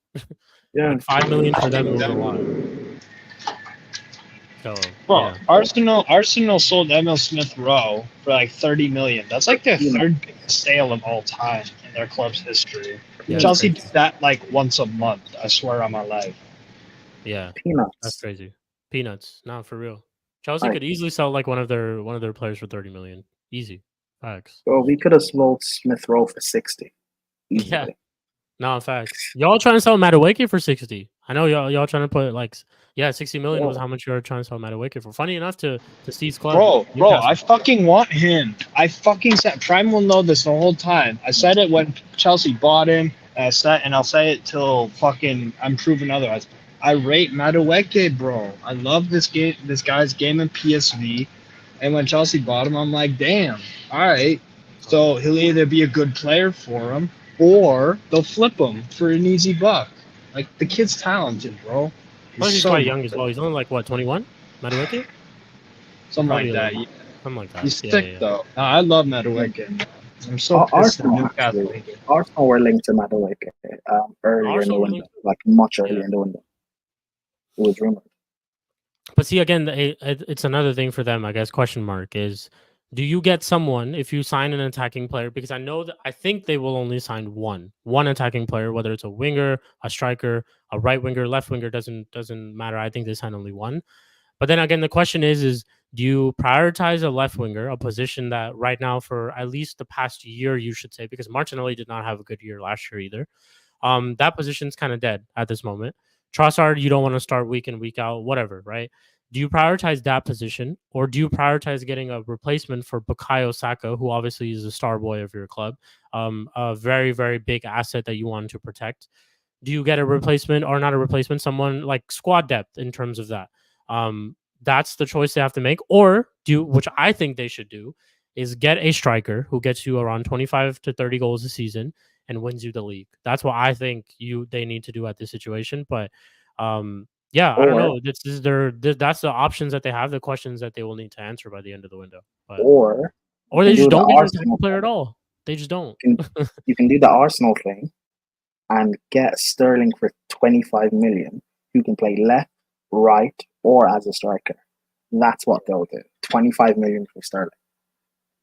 Yeah, like 5 million for them was a lot. So, Arsenal sold Emil Smith Rowe for like 30 million. That's like their 3rd biggest sale of all time in their club's history. Yeah, Chelsea did that like once a month. I swear on my life. Yeah, peanuts. That's crazy. Peanuts, not for real. Chelsea could easily sell like one of their players for 30 million. Easy. Facts. Well, we could have sold Smith Rowe for 60. Easily. Yeah. No, facts. Y'all trying to sell Madueke for 60. I know y'all trying to put like 60 million was how much you were trying to sell Madueke for. Funny enough to Steve's club. Bro, I fucking want him. I fucking said Prime will know this the whole time. I said it when Chelsea bought him, and I'll say it till fucking I'm proven otherwise. I rate Madueke, bro. I love this guy's game in PSV. And when Chelsea bought him, I'm like, damn, all right. So he'll either be a good player for him or they'll flip him for an easy buck. Like, the kid's talented, bro. He's quite young as well. He's only like, what, 21? Madueke? Something like that, yeah. Something like that. He's sick, though. No, I love Madueke. I'm so pissed at Newcastle. Arsenal were linked to Madueke earlier in the window. Like, much earlier in the window. It was rumored. But see, again, it's another thing for them, I guess, question mark, is do you get someone if you sign an attacking player? Because I think they will only sign one attacking player, whether it's a winger, a striker, a right winger, left winger, doesn't matter. I think they sign only one. But then again, the question is do you prioritize a left winger, a position that right now for at least the past year, you should say, because Martinelli did not have a good year last year either. That position's kind of dead at this moment. Trossard, you don't want to start week in, week out, whatever, right? Do you prioritize that position, or do you prioritize getting a replacement for Bukayo Saka, who obviously is the star boy of your club, a very, very big asset that you want to protect? Do you get a replacement or not a replacement, someone like squad depth in terms of that? that's the choice they have to make, or which I think they should do, is get a striker who gets you around 25 to 30 goals a season and wins you the league. That's what I think they need to do at this situation. But yeah, I don't know. That's the options that they have, the questions that they will need to answer by the end of the window. But, or they just don't get a type of player at all. They just don't. You can do the Arsenal thing and get Sterling for 25 million, who can play left, right, or as a striker. That's what they'll do. 25 million for Sterling.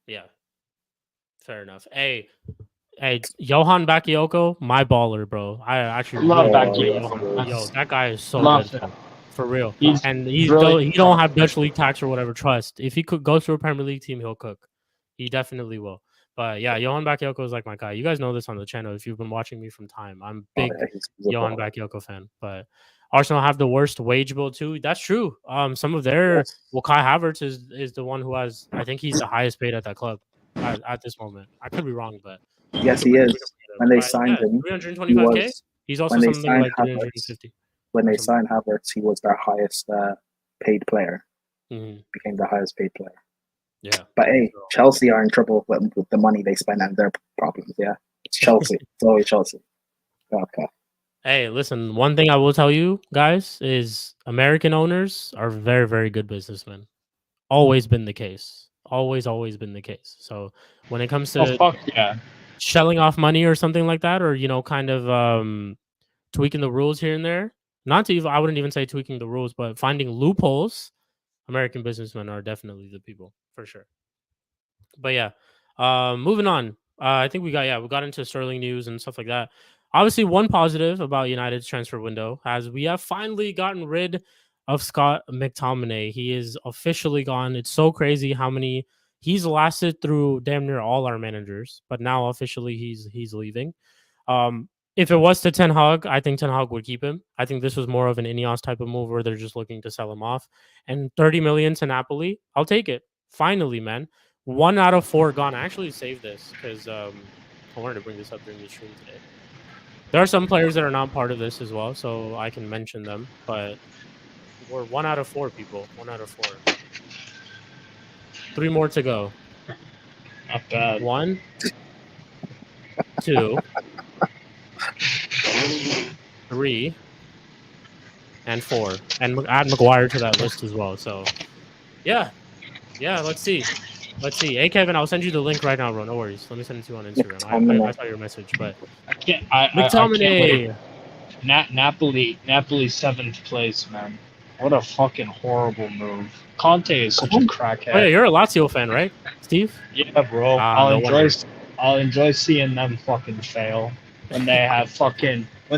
Yeah. Fair enough. Hey, Johan Bakayoko, my baller, bro. I actually love Bakayoko. Yo, that guy is so good, bro. For real. He don't have Dutch league tax or whatever. Trust. If he could go to a Premier League team, he'll cook. He definitely will. But yeah, Johan Bakayoko is like my guy. You guys know this on the channel if you've been watching me from time. I'm a big Johan Bakayoko fan. But Arsenal have the worst wage bill too. That's true. Some of their Kai Havertz is the one who has. I think he's the highest paid at that club at this moment. I could be wrong, but yes, he is. When they signed him, 325K. He's also something like 350. When they signed Havertz, he was their highest paid player. Became the highest paid player. Yeah. But hey, Chelsea are in trouble with the money they spend and their problems. Yeah. It's Chelsea. It's always Chelsea. Okay. Hey, listen, one thing I will tell you guys is American owners are very, very good businessmen. Always been the case. Always been the case. So when it comes to shelling off money or something like that, or, kind of tweaking the rules here and there, I wouldn't even say tweaking the rules, but finding loopholes, American businessmen are definitely the people for sure. But yeah, moving on. I think we got into Sterling news and stuff like that. Obviously, one positive about United's transfer window, as we have finally gotten rid of Scott Mctominay. He is officially gone. It's so crazy how many he's lasted through damn near all our managers, but now officially he's leaving. If it was to Ten Hag, I think Ten Hag would keep him. I think this was more of an Ineos type of move where they're just looking to sell him off. And 30 million to Napoli, I'll take it. Finally, man. 1 out of 4 gone. I actually saved this because I wanted to bring this up during the stream today. There are some players that are not part of this as well, so I can mention them. But we're 1 out of 4 people. 1 out of 4. 3 more to go. Not bad. 1, 2, 3, and 4. And add Maguire to that list as well. So, yeah, let's see. Hey, Kevin, I'll send you the link right now, bro. No worries. Let me send it to you on Instagram. I saw your message, but I can't. McTominay. Napoli 7th place, man. What a fucking horrible move. Conte is such a crackhead. Oh, yeah, you're a Lazio fan, right, Steve? Yeah, bro. I'll enjoy seeing them fucking fail when they have fucking a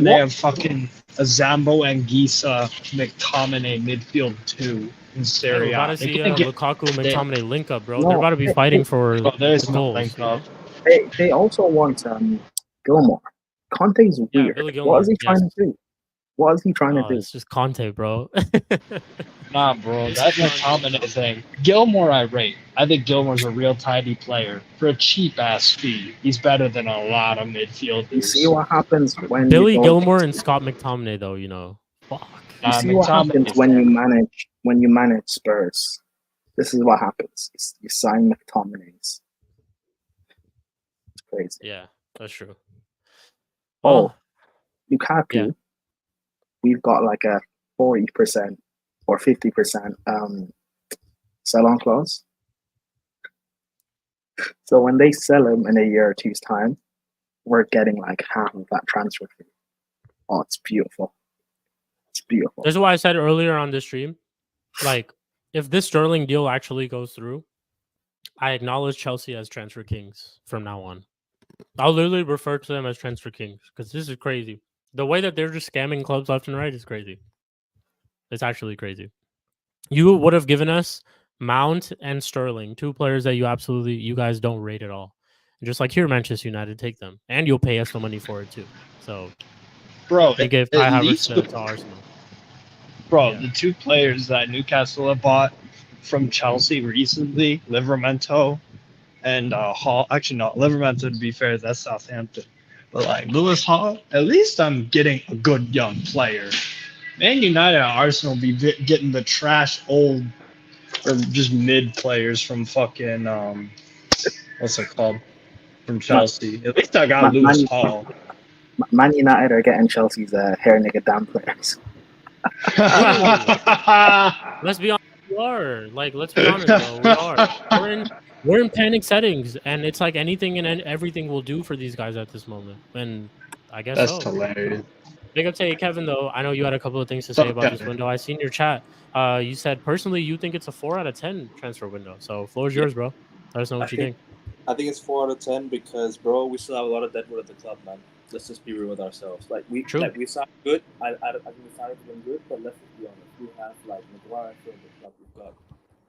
Zambo and Gisa McTominay midfield 2 in Serie A. We're about to see Lukaku McTominay link up, bro. They're about to be fighting for there's the no goals. link up. They also want Gilmore. Conte's weird. What is he trying to do? What is he trying to do? It's just Conte, bro. Nah, bro. That's McTominay thing. Gilmore, I rate. I think Gilmore's a real tidy player. For a cheap-ass fee, he's better than a lot of midfielders. You see what happens when Billy Gilmore and Scott McTominay, though, Fuck. You see what happens when you manage Spurs. This is what happens. You sign McTominays. It's crazy. Yeah, that's true. Lukaku. Yeah. We've got like a 40% or 50% sell-on clause. So when they sell him in a year or two's time, we're getting like half of that transfer fee. Oh, it's beautiful. It's beautiful. This is why I said earlier on this stream, like, if this Sterling deal actually goes through, I acknowledge Chelsea as transfer kings from now on. I'll literally refer to them as transfer kings because this is crazy. The way that they're just scamming clubs left and right is crazy. It's actually crazy. You would have given us Mount and Sterling, 2 players that you guys don't rate at all. And just like here, Manchester United, take them. And you'll pay us the money for it too. So, bro, you gave Kai Havertz to Arsenal. Bro, the 2 players that Newcastle have bought from Chelsea recently, Livramento and Hall. Actually, no, Livramento, to be fair, that's Southampton. But like Lewis Hall, at least I'm getting a good young player. Man United and Arsenal be getting the trash old or just mid players from fucking what's it called, from Man, Chelsea. At least I got Man, Lewis Man, Hall. Man United are getting Chelsea's hair nigga damn players. Bro, let's be honest. We are like, let's be honest, bro. We are. We're in panic settings, and it's like anything and everything will do for these guys at this moment. And I guess That's so. hilarious. Big up to you, Kevin. Though I know you had a couple of things to say about this window. I seen your chat. You said personally you think it's a 4 out of 10 transfer window. So floor is yours, bro. Let us know what you think. I think it's 4 out of 10 because, bro, we still have a lot of deadwood at the club, man. Let's just be real with ourselves. Like we sound good. I think we sounded good, but let's just be honest. We have like Maguire still at the club.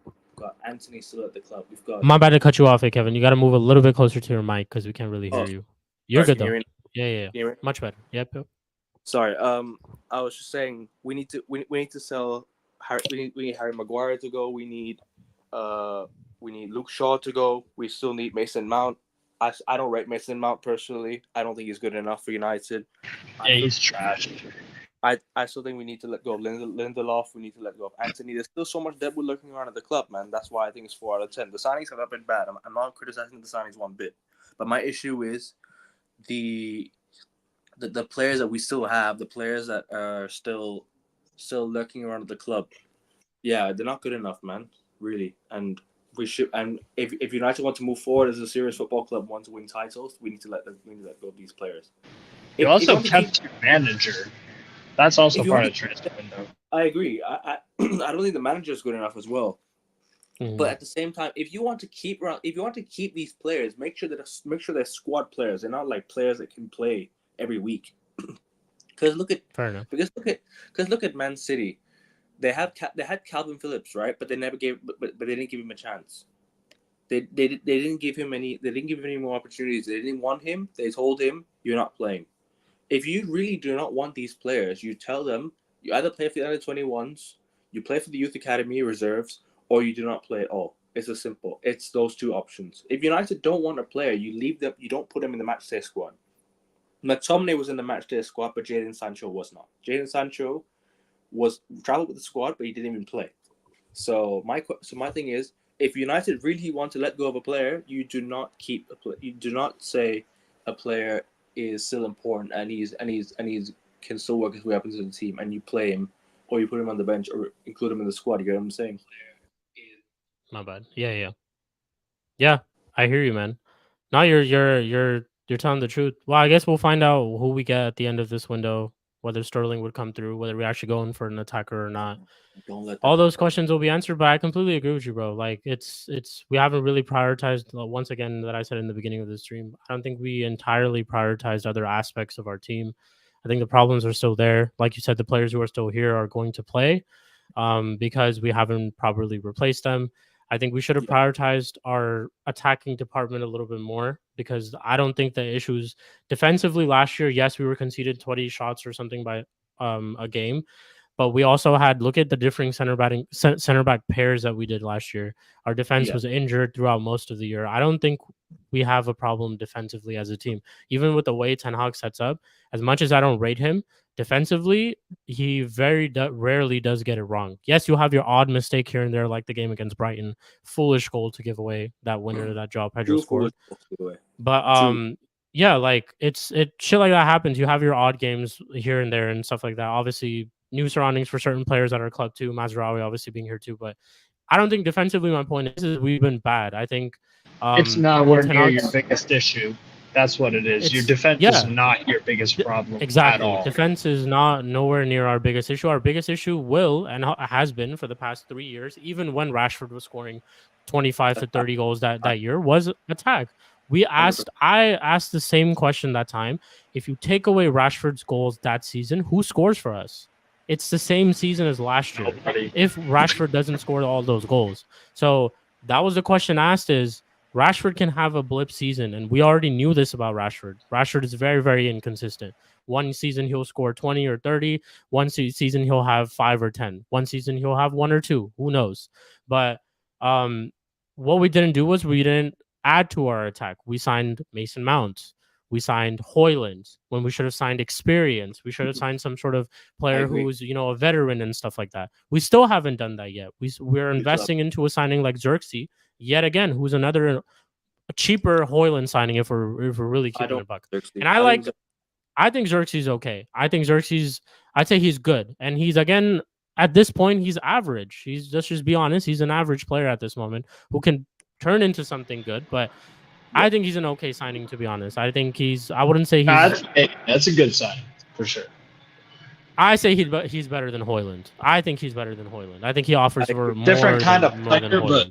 We've got Anthony still at the club. We've got. I'm about to cut you off, Kevin. You got to move a little bit closer to your mic because we can't really hear you. You're good though. Yeah. Much better. Yep. Sorry. I was just saying we need to sell. We need Harry Maguire to go. We need Luke Shaw to go. We still need Mason Mount. I don't rate Mason Mount personally. I don't think he's good enough for United. Yeah, he's trash. I still think we need to let go of Lindelof. We need to let go of Anthony. There's still so much deadwood lurking around at the club, man. That's why I think it's 4 out of 10. The signings have not been bad. I'm not criticizing the signings one bit. But my issue is the players that we still have, the players that are still lurking around at the club. Yeah, they're not good enough, man. Really. And we should. And if United want to move forward as a serious football club, want to win titles, we need to let go of these players. You also kept your manager. That's also part of the transfer window. I agree. I don't think the manager is good enough as well. Mm-hmm. But at the same time, if you want to keep these players, make sure they're squad players. They're not like players that can play every week. Because look at Man City. They had Calvin Phillips, right? But they never gave but they didn't give him a chance. They didn't give him any more opportunities. They didn't want him. They told him, you're not playing. If you really do not want these players, you tell them you either play for the under-21s, you play for the youth academy reserves, or you do not play at all. It's as simple. It's those two options. If United don't want a player, you leave them. You don't put them in the matchday squad. McTominay was in the matchday squad, but Jadon Sancho was not. Jadon Sancho was traveled with the squad, but he didn't even play. So my thing is, if United really want to let go of a player, you do not say a player is still important and he's can still work his way up into the team, and you play him or you put him on the bench or include him in the squad. You get what I'm saying? My bad. Yeah. I hear you, man. Now you're telling the truth. Well, I guess we'll find out who we get at the end of this window, whether Sterling would come through, whether we actually go in for an attacker or not. All those questions will be answered, but I completely agree with you, bro. Like it's we haven't really prioritized, once again, that I said in the beginning of the stream. I don't think we entirely prioritized other aspects of our team. I think the problems are still there. Like you said, the players who are still here are going to play because we haven't properly replaced them. I think we should have prioritized our attacking department a little bit more, because I don't think the issues defensively last year, yes, we were conceded 20 shots or something by a game, but we also had, look at the differing center back pairs that we did last year. Our defense was injured throughout most of the year. I don't think we have a problem defensively as a team. Even with the way Ten Hag sets up, as much as I don't rate him, defensively, he very rarely does get it wrong. Yes, you'll have your odd mistake here and there, like the game against Brighton. Foolish goal to give away that winner that Joao Pedro scored. But yeah, like it's shit like that happens. You have your odd games here and there and stuff like that. Obviously, new surroundings for certain players at our club too. Mazraoui obviously being here too, but I don't think defensively. My point is we've been bad. I think it's nowhere near your biggest issue. That's what it is. Your defense is not your biggest problem. Exactly. At all. Defense is nowhere near our biggest issue. Our biggest issue will and has been for the past 3 years, even when Rashford was scoring 25 to 30 goals that year, was attack. I asked the same question that time. If you take away Rashford's goals that season, who scores for us? It's the same season as last year. Nobody. If Rashford doesn't score all those goals. So that was the question asked, is Rashford can have a blip season, and we already knew this about Rashford. Rashford is very, very inconsistent. One season he'll score 20 or 30. One season he'll have 5 or 10. One season he'll have 1 or 2. Who knows? But what we didn't do was we didn't add to our attack. We signed Mason Mount. we signed Hoyland when we should have signed experience. We should have signed some sort of player who's, a veteran and stuff like that. We still haven't done that yet. We're investing into a signing like Xerxes yet again, who's another cheaper Hoyland signing if we're really keeping a buck. And I think Xerxes okay. I'd say he's good. And he's, again, at this point, he's average. Let's just be honest, he's an average player at this moment who can turn into something good. But I think he's an okay signing, to be honest. I wouldn't say he's... That's a good sign, for sure. I say he's better than Hoyland. I think he's better than Hoyland. I think he offers for different kind of player, but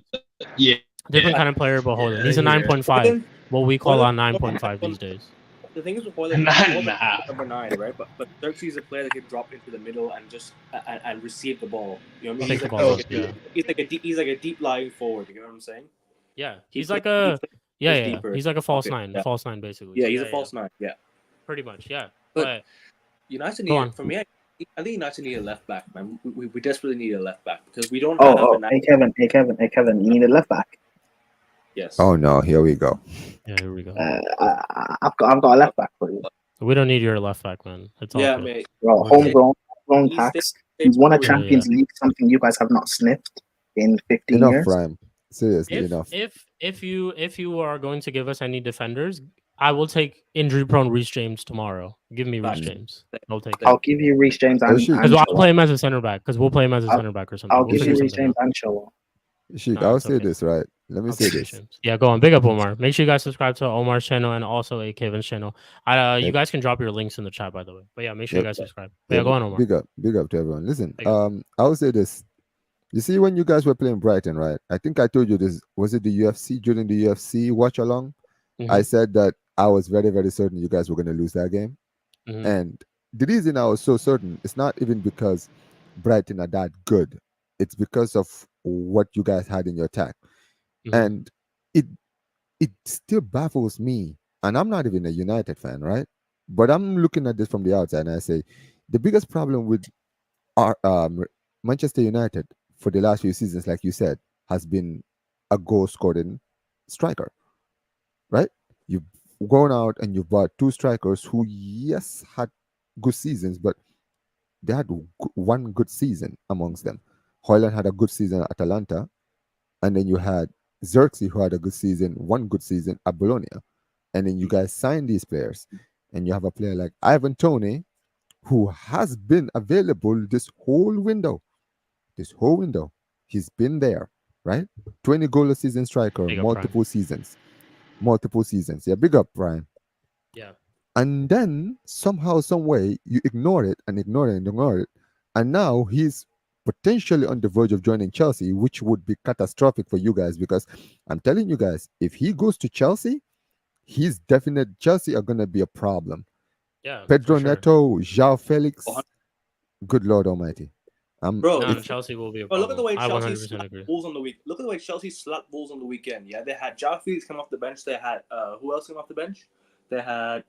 different kind of player, but Hoyland. He's a 9.5. What we call a 9.5 these days. The thing is with Hoyland, number 9, right? But Xerxes is a player that can drop into the middle and just and receive the ball. You know what I mean? He's like a deep lying forward. You know what I'm saying? Yeah, he's like a false nine, false nine basically. Yeah, he's a false 9. Yeah, pretty much. Yeah, but United need, for me, I think United need a left back, man. We desperately need a left back because we don't. Hey Kevin, you need a left back. Yes. Oh no! Here we go. Yeah, here we go. I've got a left back for you. We don't need your left back, man. It's all good. Mate. Well, homegrown packs. He's won a Champions League, something you guys have not sniffed in 15 enough, years. Ryan. Seriously, enough. If you are going to give us any defenders, I will take injury-prone Reece James tomorrow. Give me Reece James. I'll give you Reece James because I'll play him as a center back. Because we'll play him as a center back or something. I'll give you Reece James and Chilwell. I'll say this, right? Let me say this. Yeah, go on. Big up Omar. Make sure you guys subscribe to Omar's channel and also a Kevin's channel. You guys can drop your links in the chat, by the way. But yeah, make sure you guys subscribe. But yeah, go on, Omar. Big up to everyone. Listen, I'll say this. You see, when you guys were playing Brighton, right? I think I told you this. Was it the UFC, during the UFC watch along? Mm-hmm. I said that I was very, very certain you guys were going to lose that game. Mm-hmm. And the reason I was so certain, it's not even because Brighton are that good. It's because of what you guys had in your attack. Mm-hmm. And it still baffles me. And I'm not even a United fan, right? But I'm looking at this from the outside and I say, the biggest problem with our Manchester United for the last few seasons, like you said, has been a goal-scoring striker, right? You've gone out and you've bought 2 strikers who, yes, had good seasons, but they had one good season amongst them. Hoyland had a good season at Atalanta, and then you had Xerxes, who had a good season, one good season at Bologna. And then you guys signed these players, and you have a player like Ivan Toney, who has been available this whole window. He's been there, right? 20 goal a season striker, multiple seasons. Yeah, big up, Brian. Yeah. And then somehow, some way, you ignore it. And now he's potentially on the verge of joining Chelsea, which would be catastrophic for you guys, because I'm telling you guys, if he goes to Chelsea, Chelsea are going to be a problem. Yeah. Pedro Neto, João Felix, good Lord Almighty. Chelsea will be a problem. Look at the way Chelsea slapped Wolves on the week. Look at the way Chelsea slapped Wolves on the weekend. Yeah, they had João Felix come off the bench. They had who else came off the bench? They had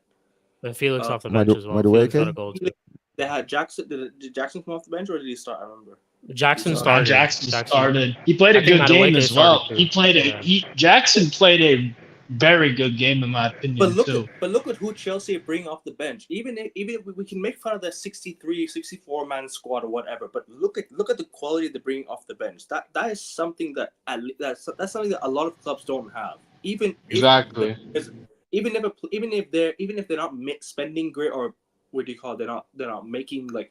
Felix off the bench as well. Felix got a goal too. They had Jackson. Did Jackson come off the bench or did he start? I don't remember. Jackson started. Jackson started. He played a good game as well. Jackson played a very good game in my opinion. But look at who Chelsea are bringing off the bench. Even if we can make fun of the 63, 64 man squad or whatever, but look at the quality they're bringing off the bench. That is something that's something that a lot of clubs don't have. Even if they're not spending great, or what do you call it? They're not making like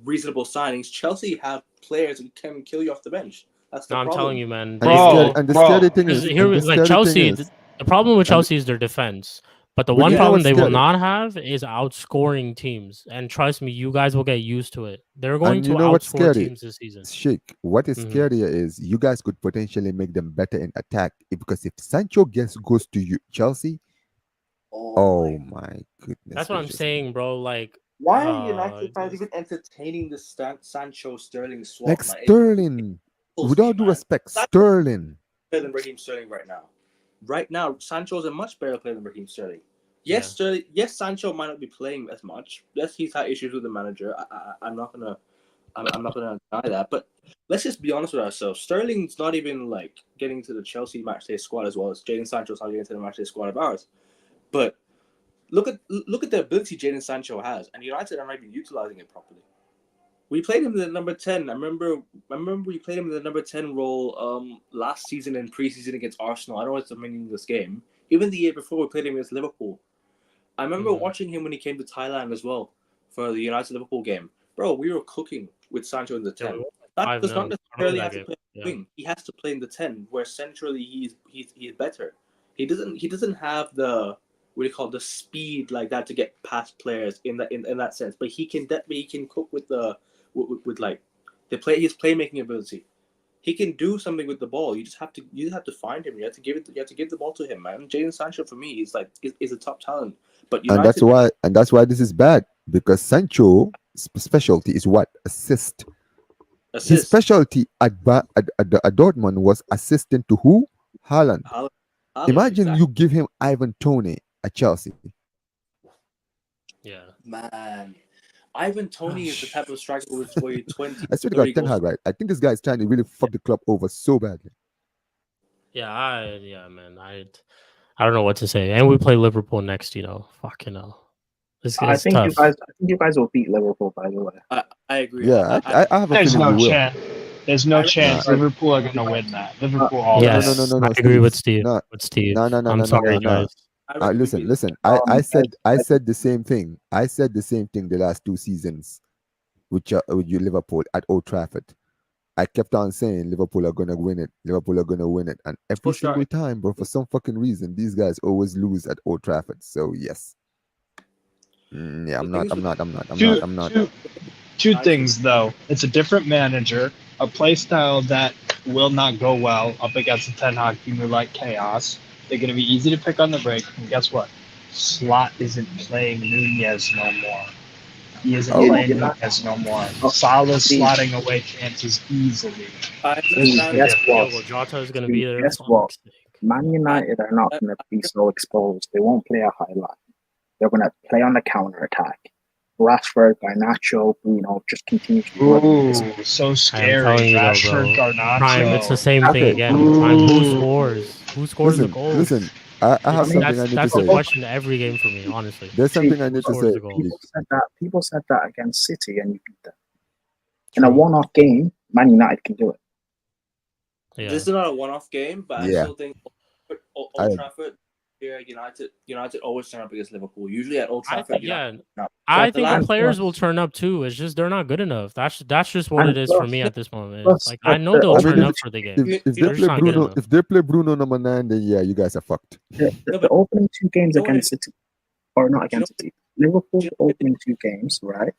reasonable signings. Chelsea have players who can kill you off the bench. That's the problem. I'm telling you, man. And the scary thing is, Chelsea. The problem with Chelsea is their defense. But the one problem they will not have is outscoring teams. And trust me, you guys will get used to it. They're going to outscore teams this season. Sheikh, what is scarier is you guys could potentially make them better in attack. Because if Sancho goes to Chelsea, oh my goodness. That's what I'm saying, bro. Like, why are United fans even entertaining the Sancho Sterling swap? Like Sterling, with all due respect, Sterling better than Raheem Sterling right now. Right now, Sancho is a much better player than Raheem Sterling. Yes, Sancho might not be playing as much. Yes, he's had issues with the manager. I'm not gonna deny that. But let's just be honest with ourselves. Sterling's not even like getting to the Chelsea matchday squad as well as Jadon Sancho's not getting to the matchday squad of ours. But look at the ability Jadon Sancho has, and United are not even utilizing it properly. We played him in the number 10. I remember we played him in the number 10 role last season in preseason against Arsenal. I know it's a meaningless game. Even the year before, we played him against Liverpool. I remember watching him when he came to Thailand as well for the United-Liverpool game. Bro, we were cooking with Sancho in the 10. That does not necessarily have to play in the wing. He has to play in the 10, where centrally he's better. He doesn't have the the speed like that to get past players in that sense. But he can cook with his playmaking ability. He can do something with the ball. You have to find him. You have to give the ball to him, man. Jadon Sancho for me is a top talent. But United, and that's why this is bad, because Sancho's specialty is what? Assist. His specialty at Dortmund was assisting to who? Haaland. Imagine you give him Ivan Toney at Chelsea. Yeah, man. Ivan Toney is the type of striker who will score you 20. I swear to God, Ten Hag, right? I think this guy is trying to really fuck the club over so badly. Yeah, man. I don't know what to say. And we play Liverpool next, fucking hell. I think you guys will beat Liverpool, by the way. I agree. Yeah, I have a There's feeling no chance. There's no chance Liverpool are going to win that. Liverpool all yes, no, I agree with Steve. No, I'm sorry, guys. Listen. I said the same thing. I said the same thing the last 2 seasons with you Liverpool at Old Trafford. I kept on saying Liverpool are gonna win it. Liverpool are gonna win it, and every single time, bro, for some fucking reason, these guys always lose at Old Trafford. So yes, I'm not. Two things though. It's a different manager, a play style that will not go well up against a Ten Hag team who like chaos. They're gonna be easy to pick on the break, and guess what? Slot isn't playing Nunez no more. He isn't playing Nunez no more. Salah's slotting away chances easily. Guess what? Jota is going to be there. Guess what? Man United are not going to be so exposed. They won't play a high line. They're going to play on the counter attack. Rashford, Garnacho, Bruno just continue to run. So scary. Rashford, Garnacho. Prime, it's the same thing again. Prime, who scores? Who scores the goals? Listen. I have something I need to say. That's the question every game for me, honestly. There's something I need to say. People said that against City and you beat them. In a one-off game, Man United can do it. Yeah. This is not a one-off game, but I still think Old Trafford, United always turn up against Liverpool. Usually at Old Trafford, I think the players will turn up too. It's just they're not good enough. That's just what it is for me at this moment. Like I know they'll turn up for the game. If they play Bruno number 9, then yeah, you guys are fucked. The opening 2 games against City, or not against City, Liverpool's opening 2 games, right?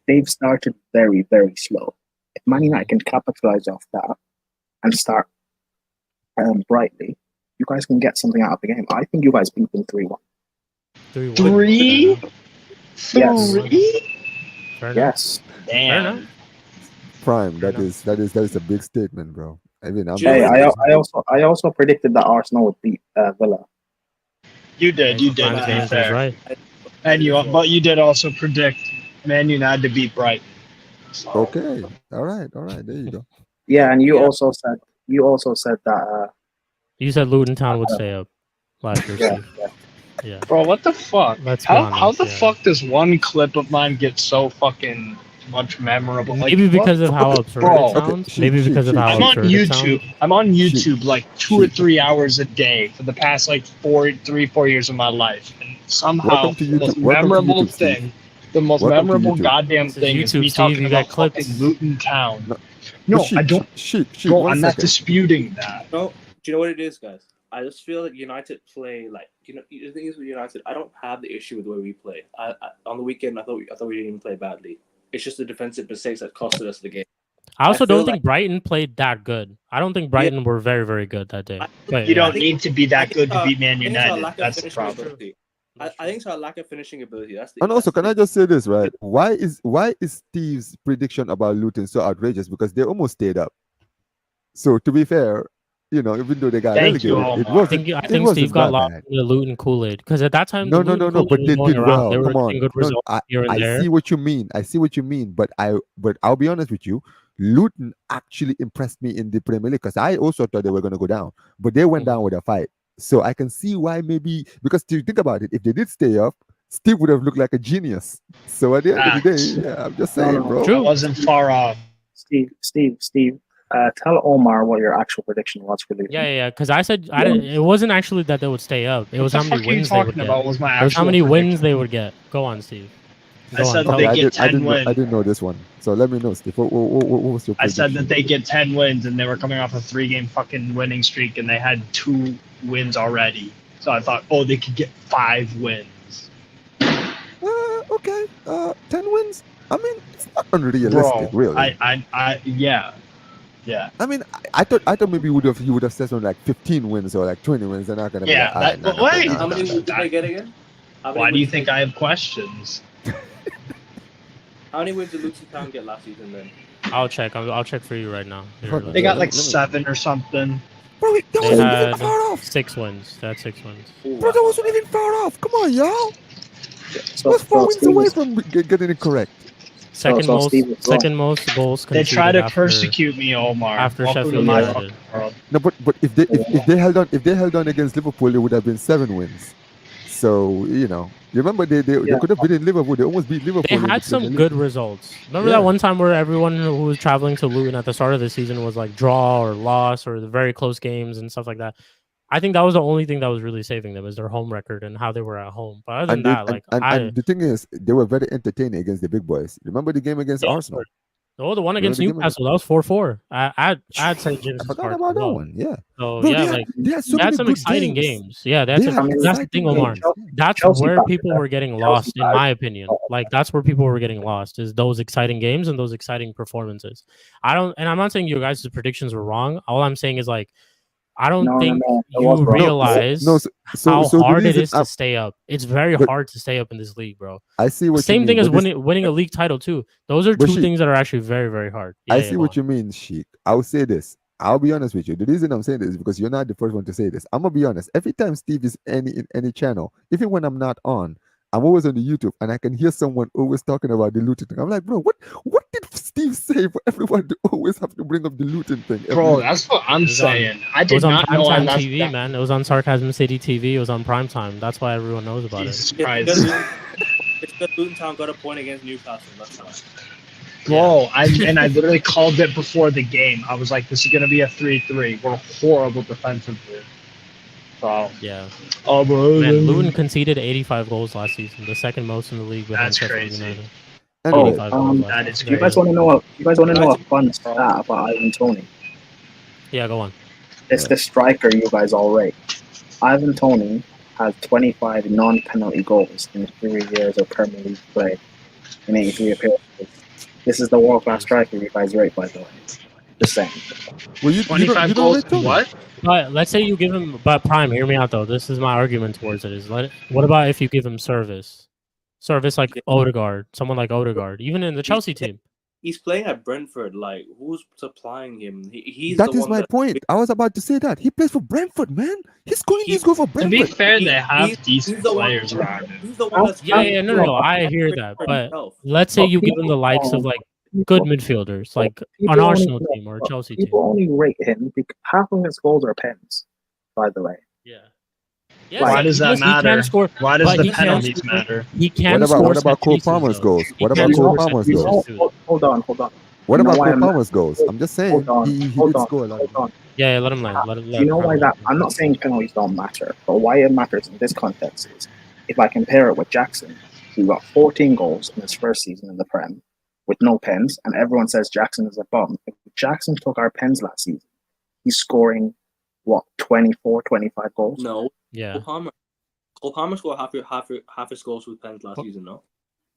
They've started very, very slow. If Man United can capitalize off that and start brightly, you guys can get something out of the game. I think you guys beat them 3-1. 3? Yes. Yes. Damn. Prime. That is a big statement, bro. I mean, I also predicted that Arsenal would beat Villa. You did. Right. And you did also predict Man United to beat Brighton. So. Okay. All right. There you go. Yeah, and you also said that. You said Luton Town would stay up last year. Yeah. Bro, what the fuck? How the fuck does one clip of mine get so fucking much memorable? Maybe because of how absurd it sounds. Maybe because of how absurd it sounds. I'm on YouTube like 2 or 3 hours a day for the past like 4 years of my life, and somehow the most memorable thing, the most memorable goddamn thing is me talking about fucking Luton Town. No, I don't. Bro, I'm not disputing that. No. Do you know what it is, guys? I just feel that United play the thing is with United, I don't have the issue with the way we play. On the weekend, I thought we didn't even play badly. It's just the defensive mistakes that costed us the game. I also don't think Brighton played that good. I don't think Brighton were very, very good that day. You don't need to be that good to beat Man United. That's the problem. I think it's our lack of finishing ability. And also, can I just say this, right? Why is Steve's prediction about Luton so outrageous? Because they almost stayed up. So to be fair, even though they got relegated, I think Steve got lost in the Luton Kool-Aid because at that time, no, but they did well. They were Come on, good results here and there. I see what you mean. But I'll be honest with you, Luton actually impressed me in the Premier League because I also thought they were going to go down, but they went down with a fight. So I can see why maybe, because to think about it, if they did stay up, Steve would have looked like a genius. So at the end of the day, yeah, I'm just saying, bro. True. I wasn't far off. Steve. Tell Omar what your actual prediction was for Luton. Yeah. Because I said it wasn't actually that they would stay up. It was how many wins they would get. Was my it was how many prediction. wins they would get. Go on, Steve. I said they get 10 wins. I didn't know this one. So let me know, Steve. What was your prediction? I said that they get 10 wins, and they were coming off a 3-game fucking winning streak, and they had 2 wins already. So I thought, they could get 5 wins. Okay. 10 wins? I mean, it's not unrealistic, really. Yeah. I mean, I thought maybe he would have said something like 15 wins or like 20 wins. They're not gonna. Yeah. Wait. How many wins did I get again? Why do you think I have questions? How many wins did Luton Town get last season then? I'll check. I'll check for you right now. Here, they got like 7 or something. Bro, that wasn't even far off. 6 wins. That's 6 wins. Bro, that wasn't even far off. Come on, y'all. That's 4 wins away from getting it correct. Second most goals conceded. They try to persecute me, Omar. After Sheffield United. No, but if they held on against Liverpool, it would have been 7 wins. So you remember they could have beaten Liverpool. They almost beat Liverpool. They had some good results. Remember that one time where everyone who was traveling to Luton at the start of the season was like draw or loss or the very close games and stuff like that. I think that was the only thing that was really saving them is their home record and how they were at home. But other than that, and the thing is, they were very entertaining against the big boys. Remember the game against Arsenal? Oh, the one against Newcastle, that was 4-4. I'd say James. I forgot about that one. Yeah. So bro, they had some exciting games. Yeah, that's the thing, Omar. That's where people were getting lost, in my opinion. Like that's where people were getting lost is those exciting games and those exciting performances. I'm not saying you guys' predictions were wrong. All I'm saying is like I don't think you realize how hard it is to stay up. It's very hard to stay up in this league, bro. I see what Same you thing mean, as winning a league title too. Those are two things that are actually very, very hard. I see what you mean, Sheik. I'll say this. I'll be honest with you. The reason I'm saying this is because you're not the first one to say this. I'm gonna be honest. Every time Steve is in any channel, even when I'm not on, I'm always on the YouTube and I can hear someone always talking about the Luton thing. I'm like, bro, what did Steve say for everyone to always have to bring up the Luton thing? Bro, that's what I'm saying. I did not know on Primetime TV, man. It was on Sarcasm City TV. It was on Primetime. That's why everyone knows about Jesus it. Christ. It's because Luton Town got a point against Newcastle. That's why. Bro, I literally called it before the game. I was like, this is going to be a 3-3. We're horrible defensively. So, yeah. Oh, bro. Man, Luton conceded 85 goals last season, the second most in the league behind Sheffield United. That is crazy. You guys want to know a fun stat about Ivan Toney? Yeah, go on. It's the striker you guys all rate. Ivan Toney has 25 non-penalty goals in 3 years of Premier League play in 83 appearances. This is the world-class striker you guys rate, by the way. Just saying. Well, 25 goals. What? But let's say you give him, but Prime, hear me out though. This is my argument towards it. What about if you give him service like Odegaard, someone like Odegaard, even in the Chelsea team? He's playing at Brentford. Like, who's supplying him? That is my point. I was about to say that he plays for Brentford, man. He's going to go for Brentford. To be fair, they have decent players around him. He's the one that's no. I hear that, but let's say you give him the likes of like good midfielders, like an Arsenal team or a Chelsea team. People only rate him because half of his goals are pens, by the way. Yeah. Yes, why does that matter? Why does the penalties matter? He can What about Cole Palmer's goals? What about Cole Palmer's goals? Hold on. What about Cole Palmer's goals? I'm just saying he did score a lot. Yeah, let him land. You know why that? I'm not saying penalties don't matter, but why it matters in this context is if I compare it with Jackson, he got 14 goals in his first season in the Prem with no pens, and everyone says Jackson is a bum. If Jackson took our pens last season, he's scoring 24, 25 goals? No. Yeah. Cole Palmer scored half his goals with pens last season, no?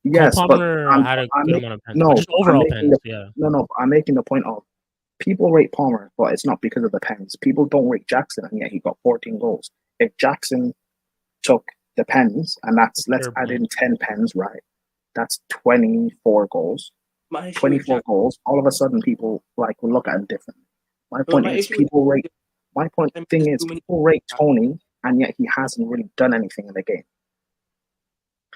Yes, Cole Palmer had a good amount of pens. No, just overall pens, No, I'm making the point of people rate Palmer, but it's not because of the pens. People don't rate Jackson, and yet he got 14 goals. If Jackson took the pens, and let's add in 10 pens, right? That's 24 goals. 24 goals. All of a sudden, people will look at him differently. My point is, people rate Toney, and yet he hasn't really done anything in the game.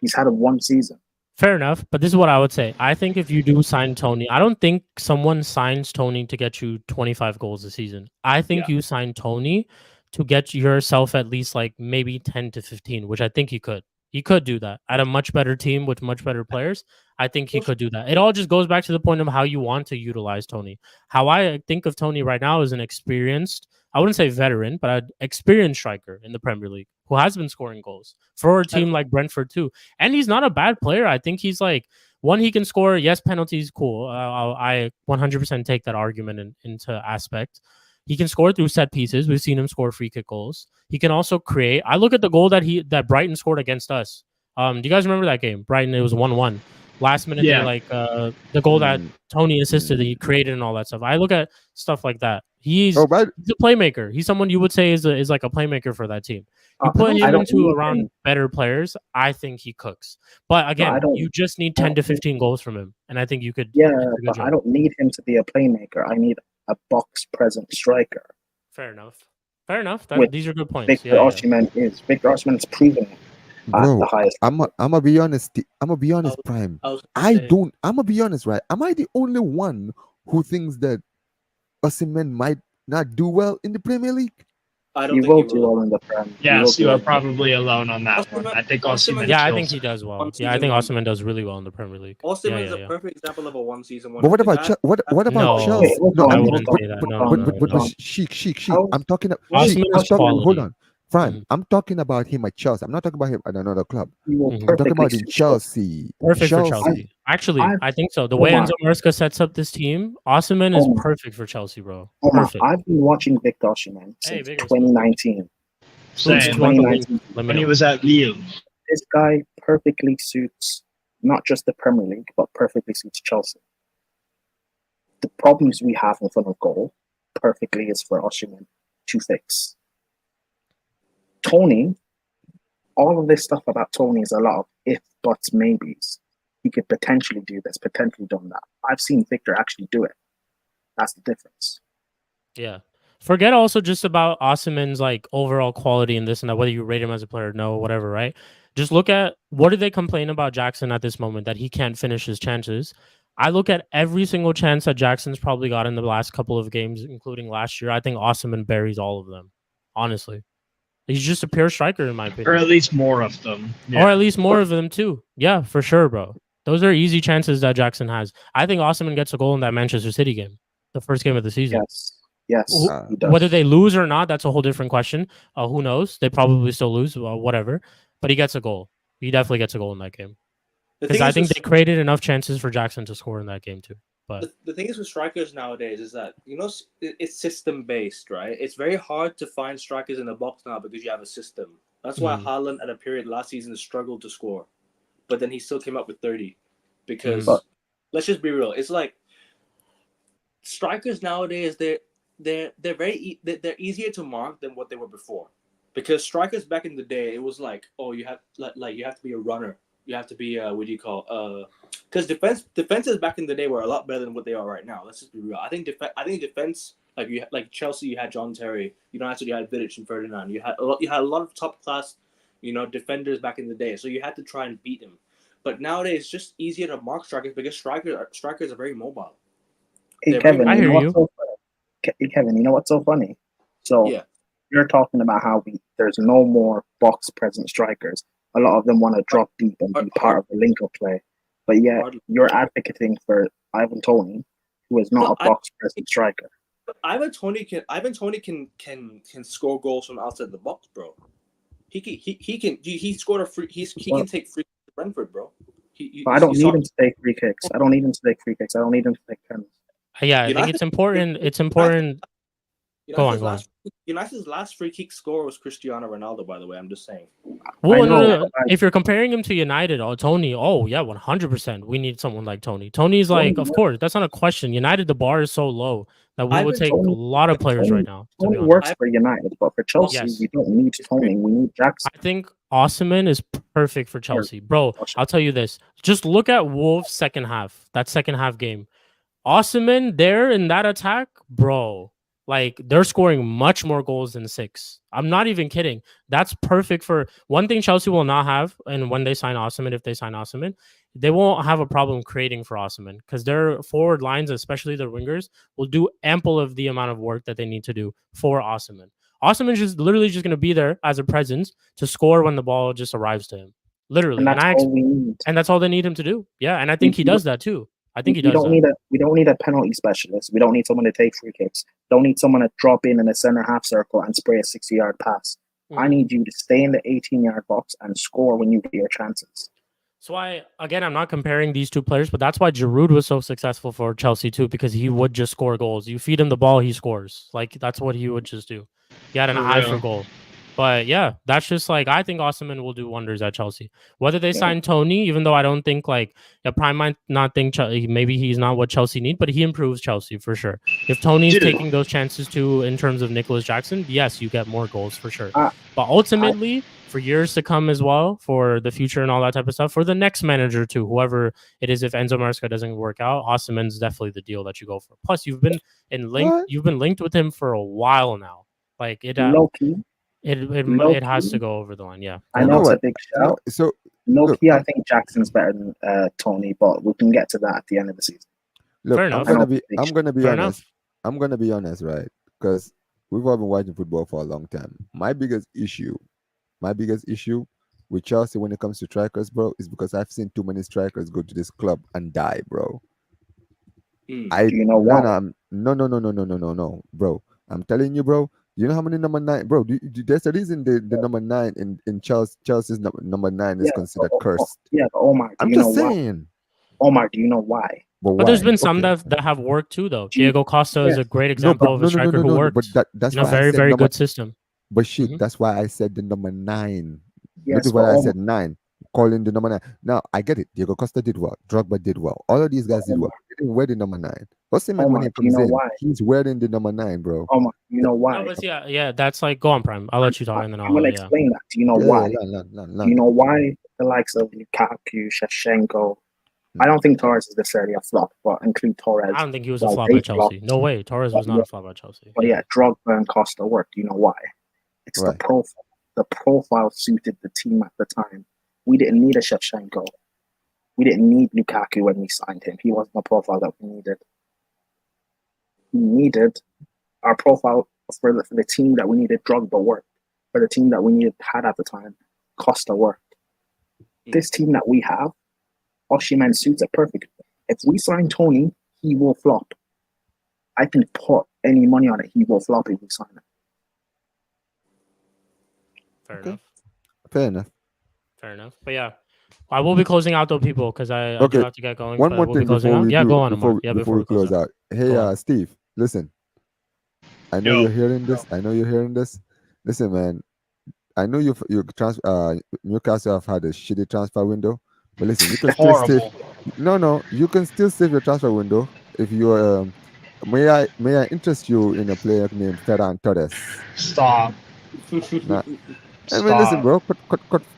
He's had one season. Fair enough, but this is what I would say. I think if you do sign Toney, I don't think someone signs Toney to get you 25 goals a season. I think you sign Toney to get yourself at least like maybe 10 to 15, which I think he could. He could do that at a much better team with much better players. I think he could do that. It all just goes back to the point of how you want to utilize Tony. How I think of Tony right now is an experienced, I wouldn't say veteran, but an experienced striker in the Premier League who has been scoring goals for a team like Brentford too. And he's not a bad player. I think he's like, one, he can score. Yes, penalties, cool. I 100% take that argument into aspect. He can score through set pieces. We've seen him score free kick goals. He can also create. I look at the goal that Brighton scored against us. Do you guys remember that game? Brighton, it was 1-1. Last minute, they the goal that Tony assisted, he created and all that stuff. I look at stuff like that. He's a playmaker. He's someone you would say is like a playmaker for that team. You put him into around better players, I think he cooks. But again, you just need 10 to 15 goals from him, and I think you could. Yeah, but I don't need him to be a playmaker. I need a box present striker. Fair enough. These are good points. Victor Osimhen is proven it. Bro, the highest. I'm gonna be honest. Prime. I'm gonna be honest, right? Am I the only one who thinks that Osimhen might not do well in the Premier League? I don't think he will do well in the Prem. Yes, you are probably alone on that one. I think Osimhen. Yeah, I think he does well. Yeah, I think Osimhen does really well in the Premier League. Osimhen is a perfect example of a one season. But what about Chelsea? No, Sheik. I'm talking about. Hold on. Fran, I'm talking about him at Chelsea. I'm not talking about him at another club. I'm talking about in Chelsea. Perfect for Chelsea. Actually, I think so. The way Enzo Maresca sets up this team, Osimhen is perfect for Chelsea, bro. Perfect. I've been watching Victor Osimhen since 2019. When he was at Lille. This guy perfectly suits not just the Premier League, but perfectly suits Chelsea. The problems we have in front of goal perfectly is for Osimhen to fix. Tony, all of this stuff about Tony is a lot of if, buts, maybes. He could potentially do this, potentially done that. I've seen Victor actually do it. That's the difference. Yeah. Forget also just about Osimhen's like overall quality in this and that, whether you rate him as a player, no, whatever, right? Just look at what do they complain about Jackson at this moment, that he can't finish his chances. I look at every single chance that Jackson's probably got in the last couple of games, including last year. I think Osimhen buries all of them, honestly. He's just a pure striker, in my opinion. Or at least more of them. Yeah. Or at least more of them, too. Yeah, for sure, bro. Those are easy chances that Jackson has. I think Osimhen gets a goal in that Manchester City game, the first game of the season. Yes. He does. Whether they lose or not, that's a whole different question. Who knows? They probably still lose, whatever. But he gets a goal. He definitely gets a goal in that game. Because I think they created enough chances for Jackson to score in that game, too. But the thing is with strikers nowadays is that, it's system-based, right? It's very hard to find strikers in the box now because you have a system. That's why Haaland at a period last season struggled to score. But then he still came up with 30. Because, let's just be real, it's like strikers nowadays, they're easier to mark than what they were before. Because strikers back in the day, it was like, you have to be a runner. You have to be because defenses back in the day were a lot better than what they are right now. Let's just be real. I think defense, like Chelsea, you had John Terry. United, you had Vidic and Ferdinand. You had a lot of top class, defenders back in the day. So you had to try and beat them. But nowadays, it's just easier to mark strikers because strikers are very mobile. Hey Kevin, you know what's so funny? So you're talking about how there's no more box present strikers. A lot of them want to drop deep and be part of the link-up play. But you're advocating for Ivan Toney, who is not a box-present striker. Ivan Toney can score goals from outside the box, bro. He scored a free. He can take free kicks to Brentford, bro. I don't need him to take free kicks. I don't need him to take penalties. Yeah, I think it's important. It's important. Go on. United's last free kick score was Cristiano Ronaldo, by the way. I'm just saying. Well, no. If you're comparing him to United or Tony, 100%. We need someone like Tony. Tony's like, of course, that's not a question. United, the bar is so low that we would take a lot of players right now. Tony works for United, but for Chelsea, we don't need Tony. We need Jackson. I think Osimhen is perfect for Chelsea. Bro, I'll tell you this. Just look at Wolves' second half, that second half game. Osimhen there in that attack, bro. Like, they're scoring much more goals than 6. I'm not even kidding. That's perfect for one thing Chelsea will not have. And when they sign Osimhen, if they sign Osimhen, they won't have a problem creating for Osimhen because their forward lines, especially their wingers, will do ample of the amount of work that they need to do for Osimhen. Osimhen's just literally just going to be there as a presence to score when the ball just arrives to him. Literally. And that's all we need. And that's all they need him to do. Yeah, and I think he does that too. I think he does that. We don't need a penalty specialist. We don't need someone to take free kicks. Don't need someone to drop in a center half circle and spray a 60-yard pass. I need you to stay in the 18-yard box and score when you get your chances. So I'm not comparing these two players, but that's why Giroud was so successful for Chelsea too, because he would just score goals. You feed him the ball, he scores. Like that's what he would just do. He had an eye for goal. But yeah, that's just like I think Osimhen will do wonders at Chelsea. Whether they sign Tony, even though I don't think Prime might not think maybe he's not what Chelsea need, but he improves Chelsea for sure. If Tony's taking those chances too in terms of Nicholas Jackson, yes, you get more goals for sure. But ultimately, for years to come as well, for the future and all that type of stuff, for the next manager too, whoever it is, if Enzo Maresca doesn't work out, Osimhen's definitely the deal that you go for. Plus, you've been linked with him for a while now. Like it. It has to go over the line, yeah. I know it's a big shout. So low-key, I think Jackson's better than Tony, but we can get to that at the end of the season. Look, I'm gonna be honest. I'm gonna be honest, right? Because we've all been watching football for a long time. My biggest issue with Chelsea when it comes to strikers, bro, is because I've seen too many strikers go to this club and die, bro. Do you know why? No, bro. I'm telling you, bro. You know how many number 9, bro? There's a reason the number 9 in Chelsea's number 9 is considered cursed. Yeah, but Omar, I'm just saying. Omar, do you know why? But there's been some that have worked too, though. Diego Costa is a great example of a striker who worked. But that's why very, very good system. But that's why I said the number 9. Yes, that's why I said 9. Calling the number 9. Now I get it. Diego Costa did well. Drogba did well. All of these guys did well. They didn't wear the number 9. Osimhen, when he comes in, he's wearing the number 9, bro. You know why? No, but yeah, that's like, go on, Prime. I'll let you talk, and then I'm gonna explain that. Do you know why? Do you know why the likes of Lukaku, Shevchenko? I don't think Torres is necessarily a flop, but include Torres. I don't think he was a flop at Chelsea. No way, Torres was not a flop at Chelsea. But yeah, Drogba and Costa worked. Do you know why? It's the profile. The profile suited the team at the time. We didn't need a Shevchenko. We didn't need Lukaku when we signed him. He wasn't the profile that we needed. We needed our profile for the team that we needed. Drogba worked. For the team that we had at the time, Costa worked. This team that we have, Osimhen suits it perfectly. If we sign Tony, he will flop. I can put any money on it. He will flop if we sign him. Fair enough. But yeah, I will be closing out though, people, because I do have to get going. One more thing before we close out. Hey, Steve, listen. I know you're hearing this. Listen, man. I know Newcastle have had a shitty transfer window, but listen, you can still save. You can still save your transfer window if you may I interest you in a player named Ferran Torres. Stop. I mean, listen, bro.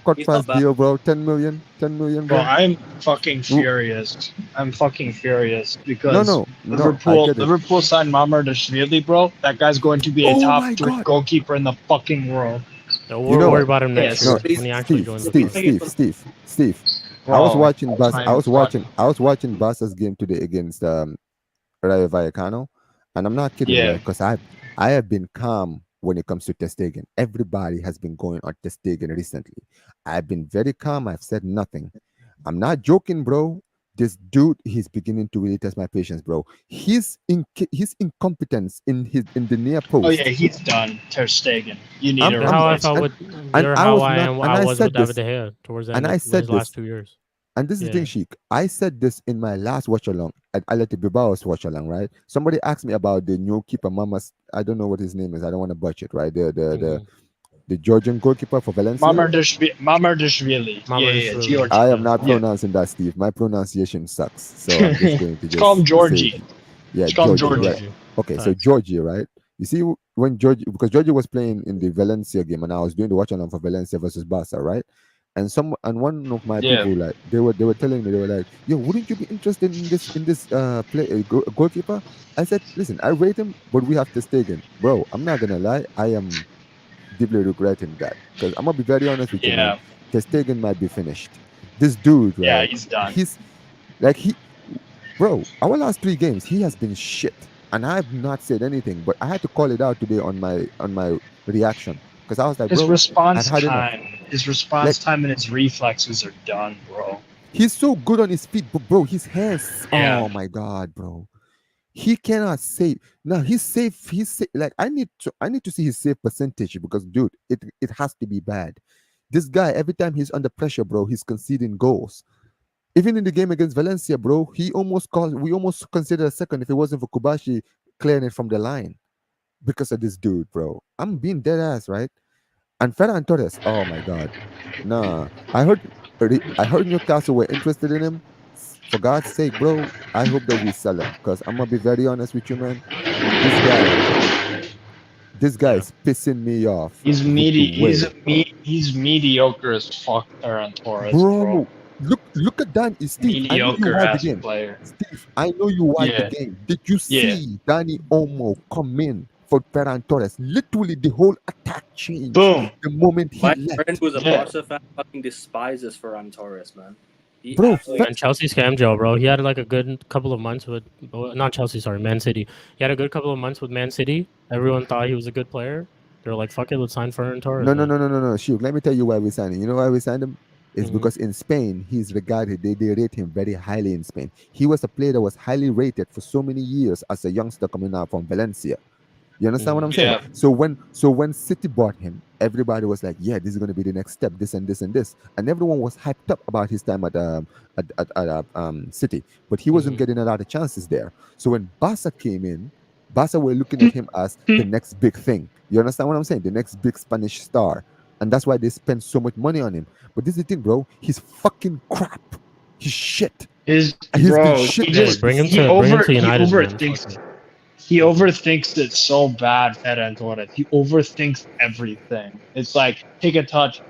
Cut past deal, bro. 10 million, bro. I'm fucking furious. Because Liverpool signed Mamardashvili, bro. That guy's going to be a top 3 goalkeeper in the fucking world. No, we'll worry about him next year when he actually joins the club. Steve. Bro, I was watching Barca's game today against Rayo Vallecano, and I'm not kidding, because I have been calm when it comes to Ter Stegen. Everybody has been going on Ter Stegen recently. I've been very calm. I've said nothing. I'm not joking, bro. This dude, he's beginning to really test my patience, bro. His incompetence in the near post. Oh yeah, he's done. Ter Stegen. You need to. How I felt with I was with David De Gea towards the end of his last 2 years. And this is the thing, Sheik. I said this in my last watch along at Atleti Bilbao's watch along, right? Somebody asked me about the new keeper, I don't know what his name is. I don't want to butcher it, right? The Georgian goalkeeper for Valencia. Mamardashvili. Georgia. I am not pronouncing that, Steve. My pronunciation sucks. So I'm just going to call him Georgie. Georgie. Right? Okay, so Georgie, right? You see, because Georgie was playing in the Valencia game, and I was doing the watch along for Valencia versus Barca, right? And one of my people, like they were telling me, they were like, "Yo, wouldn't you be interested in this goalkeeper?" I said, "Listen, I rate him, but we have Ter Stegen, bro. I'm not gonna lie, I am deeply regretting that, because I'm gonna be very honest with you. Man, Ter Stegen might be finished. This dude, right? Yeah, he's done. He's like bro. Our last 3 games, he has been shit, and I have not said anything, but I had to call it out today on my reaction because I was like, his bro, response I've had enough. time and his reflexes are done, bro. He's so good on his feet, but bro, his hands. Yeah. Oh my god, bro. He cannot save. Now he's safe. Like I need to see his save percentage because dude, it has to be bad. This guy, every time he's under pressure, bro, he's conceding goals. Even in the game against Valencia, bro, we almost considered a second if it wasn't for Kubashi clearing it from the line because of this dude, bro. I'm being dead ass, right? And Ferran Torres, oh my god. Nah. I heard Newcastle were interested in him. For God's sake, bro, I hope that we sell him. Because I'm gonna be very honest with you, man. This guy is pissing me off. He's mediocre as fuck, Ferran Torres, bro. Look at Dan. Steve, I know you watched the game. Player. Steve, I know you watched the game. Did you see Dani Olmo come in for Ferran Torres? Literally, the whole attack changed. Boom. The moment he left. My friend who's a Barca fan fucking despises Ferran Torres, man. Bro, and Chelsea scammed Joe, bro. He had like a good couple of months with, not Chelsea, sorry, Man City. He had a good couple of months with Man City. Everyone thought he was a good player. They're like, fuck it, let's sign Ferran Torres. No. Shoot, let me tell you why we signed him. You know why we signed him? It's because in Spain, he's regarded, they rate him very highly in Spain. He was a player that was highly rated for so many years as a youngster coming out from Valencia. You understand what I'm saying? So when City bought him, everybody was like, "Yeah, this is going to be the next step. This and this and this," and everyone was hyped up about his time at City, but he wasn't getting a lot of chances there. So when Barca came in, Barca were looking at him as the next big thing. You understand what I'm saying? The next big Spanish star, and that's why they spent so much money on him. But this is the thing, bro. He's fucking crap. He's shit. Bring him to United. He overthinks it so bad, Ferran Torres. He overthinks everything. It's like, take a touch,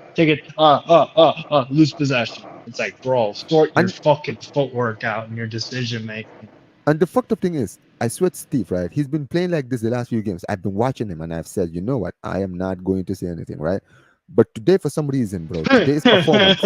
lose possession. It's like, bro, sort your fucking footwork out and your decision making. And the fucked up thing is, I swear to Steve, right? He's been playing like this the last few games. I've been watching him and I've said, you know what? I am not going to say anything, right? But today, for some reason, bro, today's performance,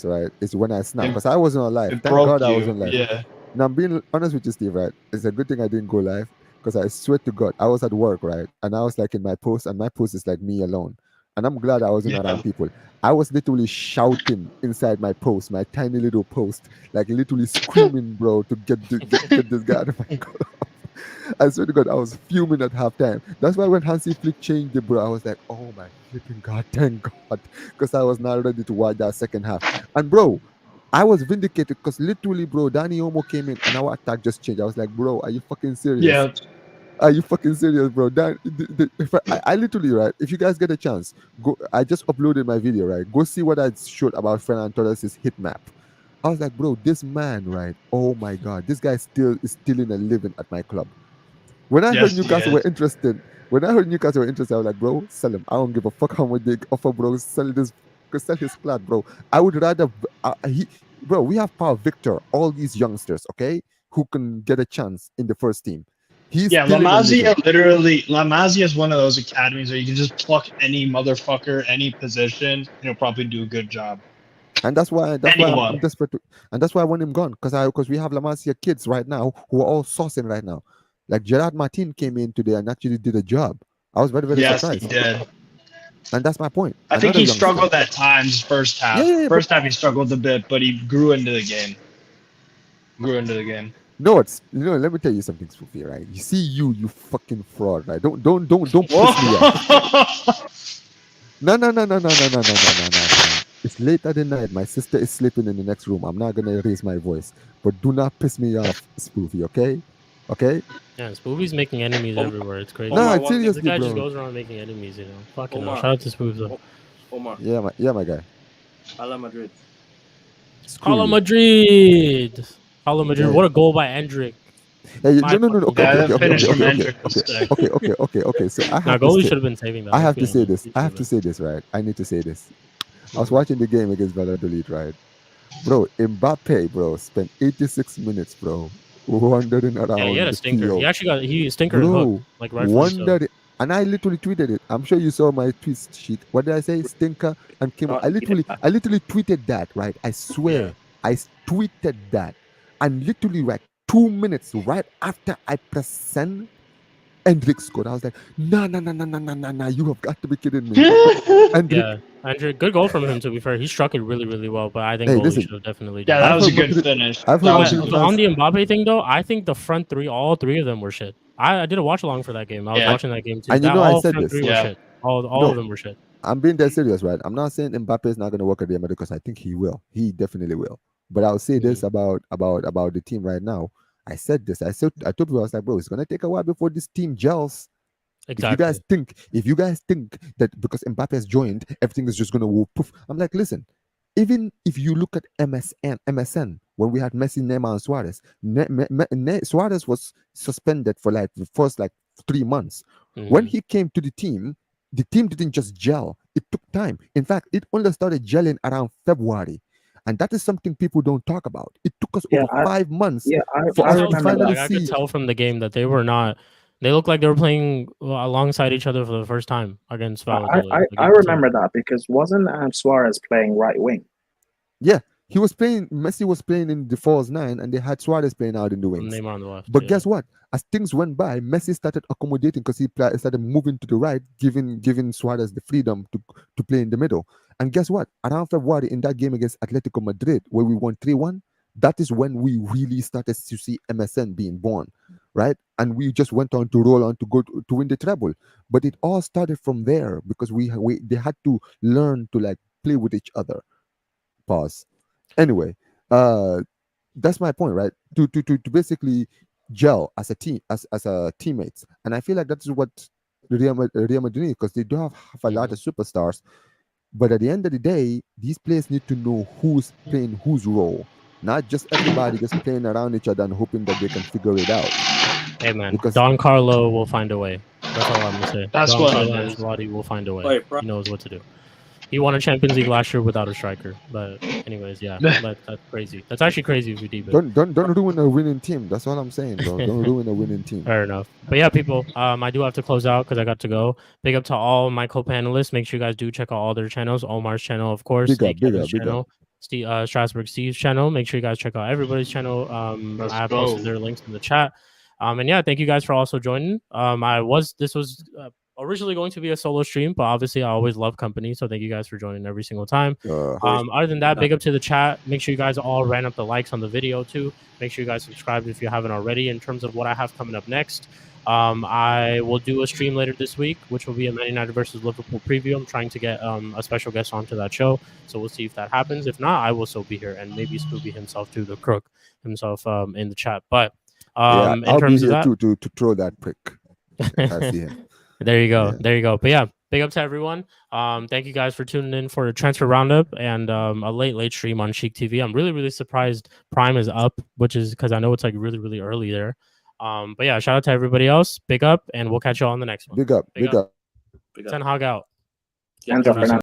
right, is when I snapped. Because I wasn't on live. Thank God I wasn't live. Yeah. Now, I'm being honest with you, Steve, right? It's a good thing I didn't go live. Because I swear to God, I was at work, right? And I was like in my post, and my post is like me alone. And I'm glad I wasn't around people. I was literally shouting inside my post, my tiny little post, like literally screaming, bro, to get this guy out of my car. I swear to God, I was fuming at halftime. That's why when Hansi Flick changed it, bro, I was like, oh my flipping God, thank God. Because I was not ready to watch that second half. And bro, I was vindicated because literally, bro, Dani Olmo came in and our attack just changed. I was like, bro, are you fucking serious? Yeah. Are you fucking serious, bro? I literally, right, if you guys get a chance, go. I just uploaded my video, right? Go see what I showed about Ferran Torres' hit map. I was like, bro, this man, right? Oh my God, this guy is stealing a living at my club. When I heard Newcastle were interested, I was like, bro, sell him. I don't give a fuck how much they offer, bro. Sell his flat, bro. I would rather, bro, we have Paul Victor, all these youngsters, okay, who can get a chance in the first team. La Masia is one of those academies where you can just pluck any motherfucker, any position, and he'll probably do a good job. And that's why I'm desperate to, and that's why I want him gone because we have La Masia kids right now who are all saucing right now. Like Gerard Martin came in today and actually did a job. I was very, very surprised. Yes, he did. And that's my point. I think he struggled at times first half. First half he struggled a bit, but he grew into the game. No, let me tell you something, Spoofy, right? You see you fucking fraud, right? Don't piss me off. No. It's late at the night. My sister is sleeping in the next room. I'm not gonna raise my voice. But do not piss me off, Spoofy, okay? Okay? Yeah, Spoofy's making enemies everywhere. It's crazy. No, seriously, the guy bro. just goes around making enemies, you know. Fucking hell. Shout out to Spoofy, though. Omar. Yeah, my guy. Hala Madrid. Hala Madrid. What a goal by Endrick. Hey, no. Okay. So I have goalie should have been saving that. I have to say this, right? I need to say this. I was watching the game against Valladolid, right? Bro, Mbappe, bro, spent 86 minutes, bro, wandering around. Yeah, he had a stinker. Field. He actually got stinker and hook, like right wondered. And I literally tweeted it. I'm sure you saw my tweet sheet. What did I say? Stinker and came. I literally tweeted that, right? I swear, I tweeted that. And literally, like 2 minutes right after I press send, Hendrik scored. I was like, nah, you have got to be kidding me. Yeah, Andrew, good goal from him. To be fair, he struck it really, really well. But I think Hey, goalie listen, should have definitely Yeah, done that it. was a good finish. I've That heard was a people good On the Mbappe thing, though, I think the front three, all three of them were shit. I did a watch along for that game. I was Yeah. watching that game too. And you That know, I all said front this. three were Yeah. shit. All No. of them were shit. I'm being dead serious, right? I'm not saying Mbappe is not going to work at Real Madrid because I think he will. He definitely will. But I'll say this about the team right now. I said this. I told people, I was like, bro, it's going to take a while before this team gels. Exactly. If you guys think that because Mbappe has joined, everything is just going to whoop, poof. I'm like, listen, even if you look at MSN when we had Messi, Neymar, and Suarez, Suarez was suspended for like the first 3 months. When he came to the team didn't just gel. It took time. In fact, it only started gelling around February. And that is something people don't talk about. It took us over 5 months for us to finally I see. could tell from the game that they were not. They looked like they were playing alongside each other for the first time against Valladolid. I remember that because wasn't Suarez playing right wing? Yeah, he was playing. Messi was playing in the false 9, and they had Suarez playing out in the wings. Neymar on the left. But guess what? As things went by, Messi started accommodating because he started moving to the right, giving Suarez the freedom to play in the middle. And guess what? Around February, in that game against Atletico Madrid, where we won 3-1, that is when we really started to see MSN being born, right? And we just went on to roll on to go to win the treble. But it all started from there because they had to learn to play with each other. Pause. Anyway, that's my point, right? To basically gel as a team, as a teammates, and I feel like that's what Real Madrid need, because they do have a lot of superstars, but at the end of the day, these players need to know who's playing whose role, not just everybody just playing around each other and hoping that they can figure it out. Hey man, Don Carlo will find a way. That's all I'm gonna say. That's Don what Carlo it is. Ancelotti will find a way. He knows what to do. He won a Champions League last year without a striker. But anyways, yeah, that's crazy. That's actually crazy if we deep it. Don't ruin a winning team. That's all I'm saying, bro. Don't ruin a winning team. Fair enough. But yeah, people, I do have to close out because I got to go. Big up to all my co-panelists. Make sure you guys do check out all their channels. Omar's channel, of course. Big up. Strasbourg Steve's channel. Make sure you guys check out everybody's channel. I have posted their links in the chat. And yeah, thank you guys for also joining. This was originally going to be a solo stream, but obviously I always love company, so thank you guys for joining every single time. Other than that, big up to the chat. Make sure you guys all ran up the likes on the video too. Make sure you guys subscribe if you haven't already. In terms of what I have coming up next, I will do a stream later this week, which will be a Man United versus Liverpool preview. I'm trying to get a special guest onto that show, so we'll see if that happens. If not, I will still be here, and maybe Scooby himself too, the crook himself, in the chat. But I'll in terms be here of that, to throw that prick. I see him. There you go. There you go. But yeah, big up to everyone. Thank you guys for tuning in for the transfer roundup and a late stream on Chic TV. I'm really, really surprised Prime is up, which is because I know it's like really, really early there. But yeah, shout out to everybody else. Big up, and we'll catch you all on the next one. Big up. Ten Hog out. Hands up for now.